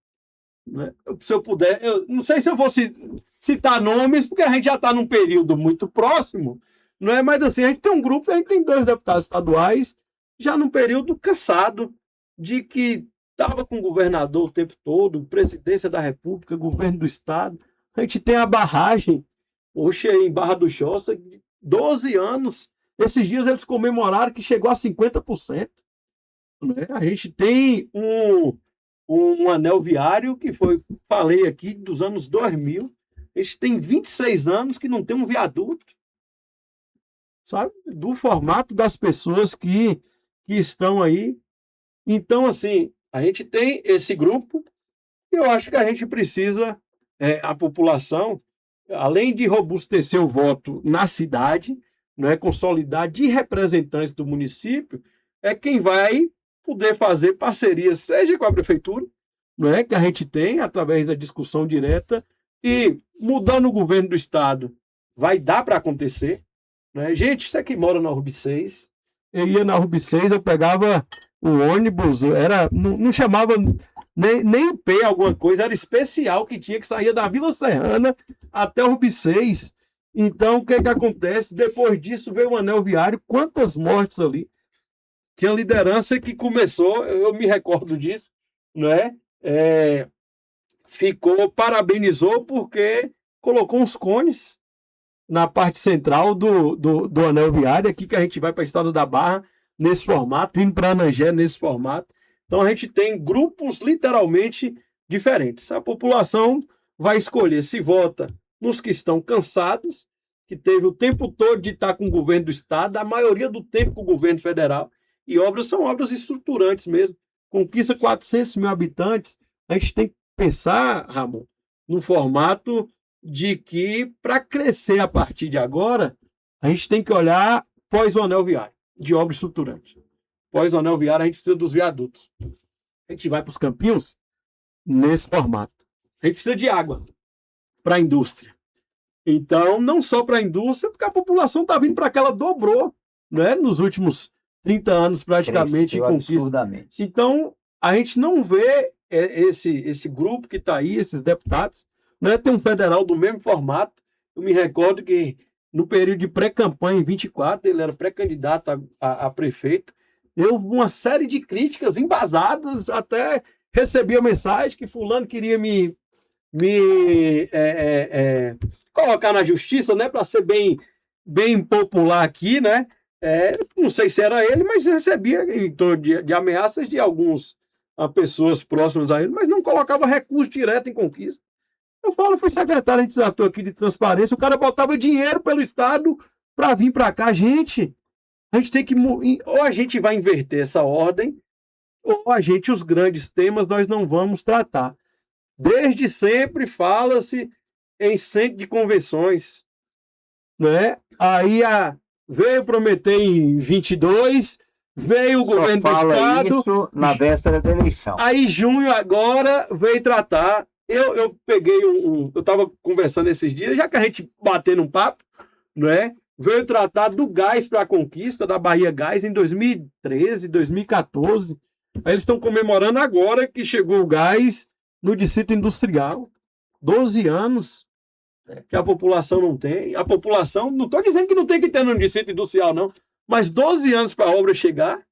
Né? Se eu puder, eu não sei se eu vou citar nomes, porque a gente já está num período muito próximo, não é? Mas assim, a gente tem um grupo, a gente tem 2 deputados estaduais, já num período cansado de que estava com o governador o tempo todo, presidência da República, governo do estado. A gente tem a barragem, poxa, em Barra do Choça, 12 anos. Esses dias eles comemoraram que chegou a 50%. Né? A gente tem um anel viário que falei aqui, dos anos 2000. A gente tem 26 anos que não tem um viaduto. Sabe? Do formato das pessoas que estão aí. Então, assim, a gente tem esse grupo e eu acho que a gente precisa, a população, além de robustecer o voto na cidade, não é, consolidar de representantes do município, é quem vai poder fazer parcerias, seja com a prefeitura, não é, que a gente tem através da discussão direta, e mudando o governo do estado vai dar para acontecer, né? Gente, você que mora na Urb 6, eu ia na Urb 6, eu pegava o ônibus, não chamava nem o P alguma coisa, era especial que tinha que sair da Vila Serrana até o Urb 6. Então, o que acontece? Depois disso veio o anel viário, quantas mortes ali. Tinha liderança que começou, eu me recordo disso, né? Parabenizou porque colocou uns cones na parte central do anel viário, aqui que a gente vai para o estado da Barra, nesse formato, indo para Anangé nesse formato. Então a gente tem grupos literalmente diferentes. A população vai escolher se vota nos que estão cansados, que teve o tempo todo de estar com o governo do estado, a maioria do tempo com o governo federal, e obras são obras estruturantes mesmo. Conquista 400 mil habitantes, a gente tem que pensar, Ramon, no formato de que, para crescer a partir de agora, a gente tem que olhar pós o anel viário, de obra estruturante. Pós o anel viário, a gente precisa dos viadutos. A gente vai para os campinhos nesse formato. A gente precisa de água para a indústria. Então, não só para a indústria, porque a população está vindo para cá, ela dobrou, né, nos últimos 30 anos praticamente. Cresceu absurdamente. Então, a gente não vê esse grupo que está aí, esses deputados, né? Tem um federal do mesmo formato. Eu me recordo que no período de pré-campanha, em 24, ele era pré-candidato a prefeito. Eu uma série de críticas embasadas, até recebi a mensagem que fulano queria me colocar na justiça, né, para ser bem popular aqui, né? Não sei se era ele, mas recebia em torno de ameaças de algumas pessoas próximas a ele, mas não colocava recurso direto em conquista. Eu fui secretário, a gente desatou aqui de transparência, o cara botava dinheiro pelo Estado para vir para cá. Gente, a gente tem que... Ou a gente vai inverter essa ordem, ou os grandes temas nós não vamos tratar. Desde sempre fala-se em centro de convenções, né? Aí veio prometer em 22, veio o governo do Estado. Isso na véspera da eleição. Aí, junho, agora, veio tratar. Eu peguei eu estava conversando esses dias, já que a gente bateu num papo, né? Veio tratar do gás para a conquista da Bahia Gás em 2013, 2014. Aí eles estão comemorando agora que chegou o gás no distrito industrial. 12 anos que a população não tem. A população, não estou dizendo que não tem que ter no distrito industrial, não, mas 12 anos para a obra chegar,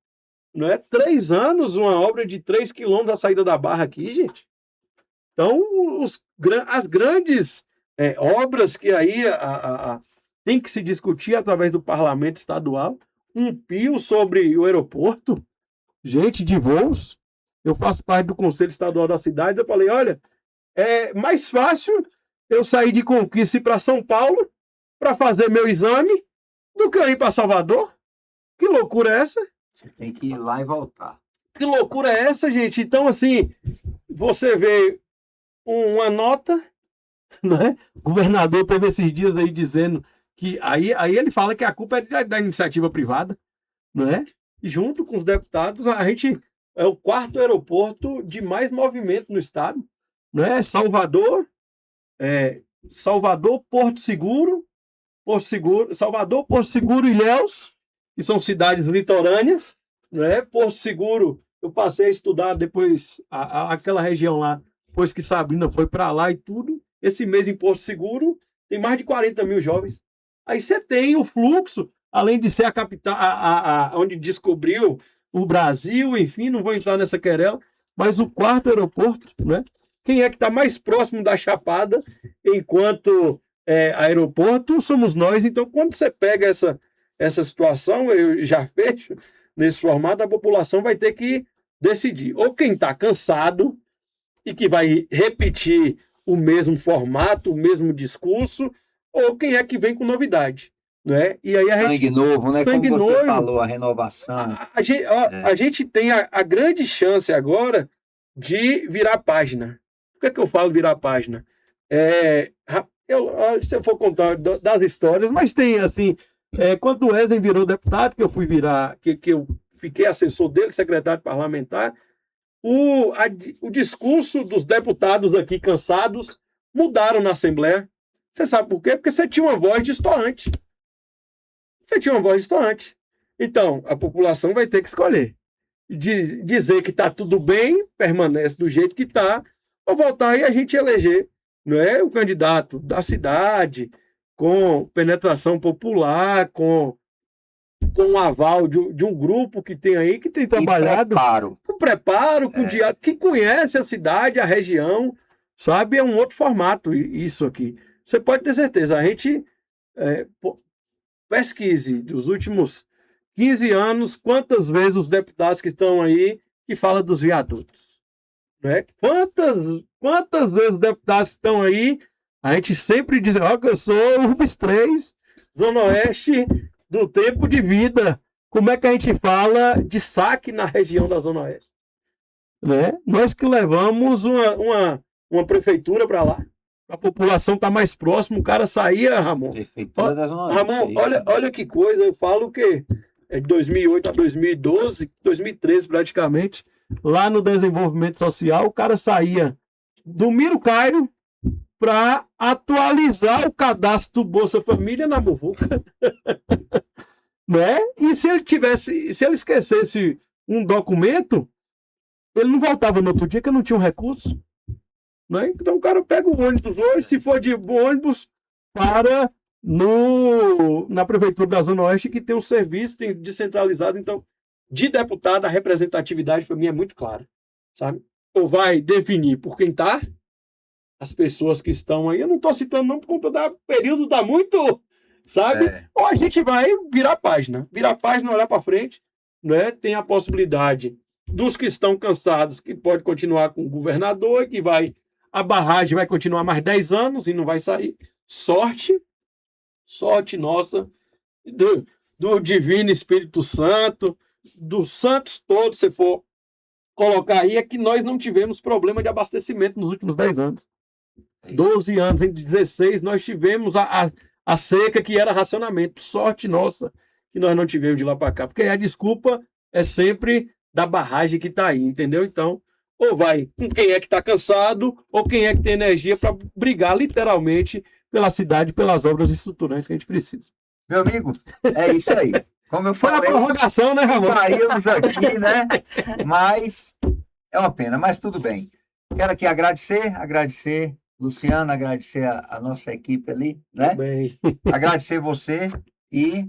não é? 3 anos, uma obra de 3 quilômetros da saída da Barra aqui, gente. Então, as grandes obras que aí tem que se discutir através do parlamento estadual, um pio sobre o aeroporto, gente, de voos. Eu faço parte do Conselho Estadual da cidade, eu falei, olha, é mais fácil eu sair de Conquista e ir para São Paulo para fazer meu exame do que eu ir para Salvador. Que loucura é essa? Você tem que ir lá e voltar. Que loucura é essa, gente? Então, assim, você vê uma nota, né? O governador teve esses dias aí dizendo que... Aí ele fala que a culpa é da iniciativa privada, né? E junto com os deputados, a gente é o 4º aeroporto de mais movimento no estado, né? Salvador, Porto Seguro, Salvador, Porto Seguro e Ilhéus, que são cidades litorâneas, né? Porto Seguro, eu passei a estudar depois aquela região lá, depois que Sabrina foi para lá e tudo. Esse mês em Porto Seguro tem mais de 40 mil jovens. Aí você tem o fluxo, além de ser a capital, onde descobriu o Brasil, enfim, não vou entrar nessa querela, mas o 4º aeroporto, né? Quem é que está mais próximo da Chapada enquanto aeroporto somos nós. Então, quando você pega essa situação, eu já fecho nesse formato, a população vai ter que decidir. Ou quem está cansado e que vai repetir o mesmo formato, o mesmo discurso, ou quem é que vem com novidade. Né? E aí sangue novo, né? Sangue Como você novo. falou, a renovação. A gente tem a grande chance agora de virar página. Por que eu falo virar página? Se eu for contar das histórias, mas tem assim, quando o Wesley virou deputado, que eu fui virar, que eu fiquei assessor dele, secretário parlamentar, o discurso dos deputados aqui cansados mudaram na Assembleia. Você sabe por quê? Porque você tinha uma voz destoante. você tinha uma voz distante. Então, a população vai ter que escolher. Dizer que está tudo bem, permanece do jeito que está, ou voltar e a gente eleger, não é, o candidato da cidade, com penetração popular, com o aval de um grupo que tem aí, que tem trabalhado com preparo, com diálogo, que conhece a cidade, a região, sabe? É um outro formato isso aqui. Você pode ter certeza, a gente pesquise dos últimos 15 anos, quantas vezes os deputados que estão aí que falam dos viadutos. Né? Quantas vezes os deputados que estão aí, a gente sempre diz, que eu sou URBS 3, Zona Oeste do tempo de vida. Como é que a gente fala de saque na região da Zona Oeste? Né? Nós que levamos uma prefeitura para lá, a população está mais próxima, o cara saía, Ramon. Prefeitura da Zona Oeste. Ramon, olha que coisa, eu falo que é de 2008 a 2012, 2013 praticamente, lá no desenvolvimento social, o cara saía do Miro Cairo para atualizar o cadastro do Bolsa Família na Muvuca. Né? E se ele esquecesse um documento, ele não voltava no outro dia, que não tinha um recurso. Né? Então o cara pega o ônibus hoje, se for de ônibus, para na Prefeitura da Zona Oeste, que tem um serviço descentralizado. Então, de deputado, a representatividade para mim é muito clara. Sabe? Ou vai definir por quem está, as pessoas que estão aí, eu não estou citando não por conta do período, está muito, sabe? Ou a gente vai virar a página, olhar para frente, né? Tem a possibilidade dos que estão cansados, que pode continuar com o governador, que a barragem vai continuar mais 10 anos e não vai sair. Sorte nossa, do Divino Espírito Santo, dos santos todos, se for colocar aí, é que nós não tivemos problema de abastecimento nos últimos 10 anos. 12 anos, em 16, nós tivemos a seca, que era racionamento. Sorte nossa que nós não tivemos de lá para cá, porque a desculpa é sempre da barragem que está aí, entendeu? Então, ou vai com quem é que está cansado, ou quem é que tem energia para brigar literalmente pela cidade, pelas obras estruturantes que a gente precisa. Meu amigo, é isso aí. Como eu falei, foi uma prorrogação, né, Ramon? Faríamos aqui, né? Mas é uma pena, mas tudo bem. Quero aqui agradecer, Luciano, agradecer a nossa equipe ali, né? Bem. Agradecer você e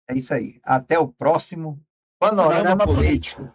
é isso aí. Até o próximo Panorama Político.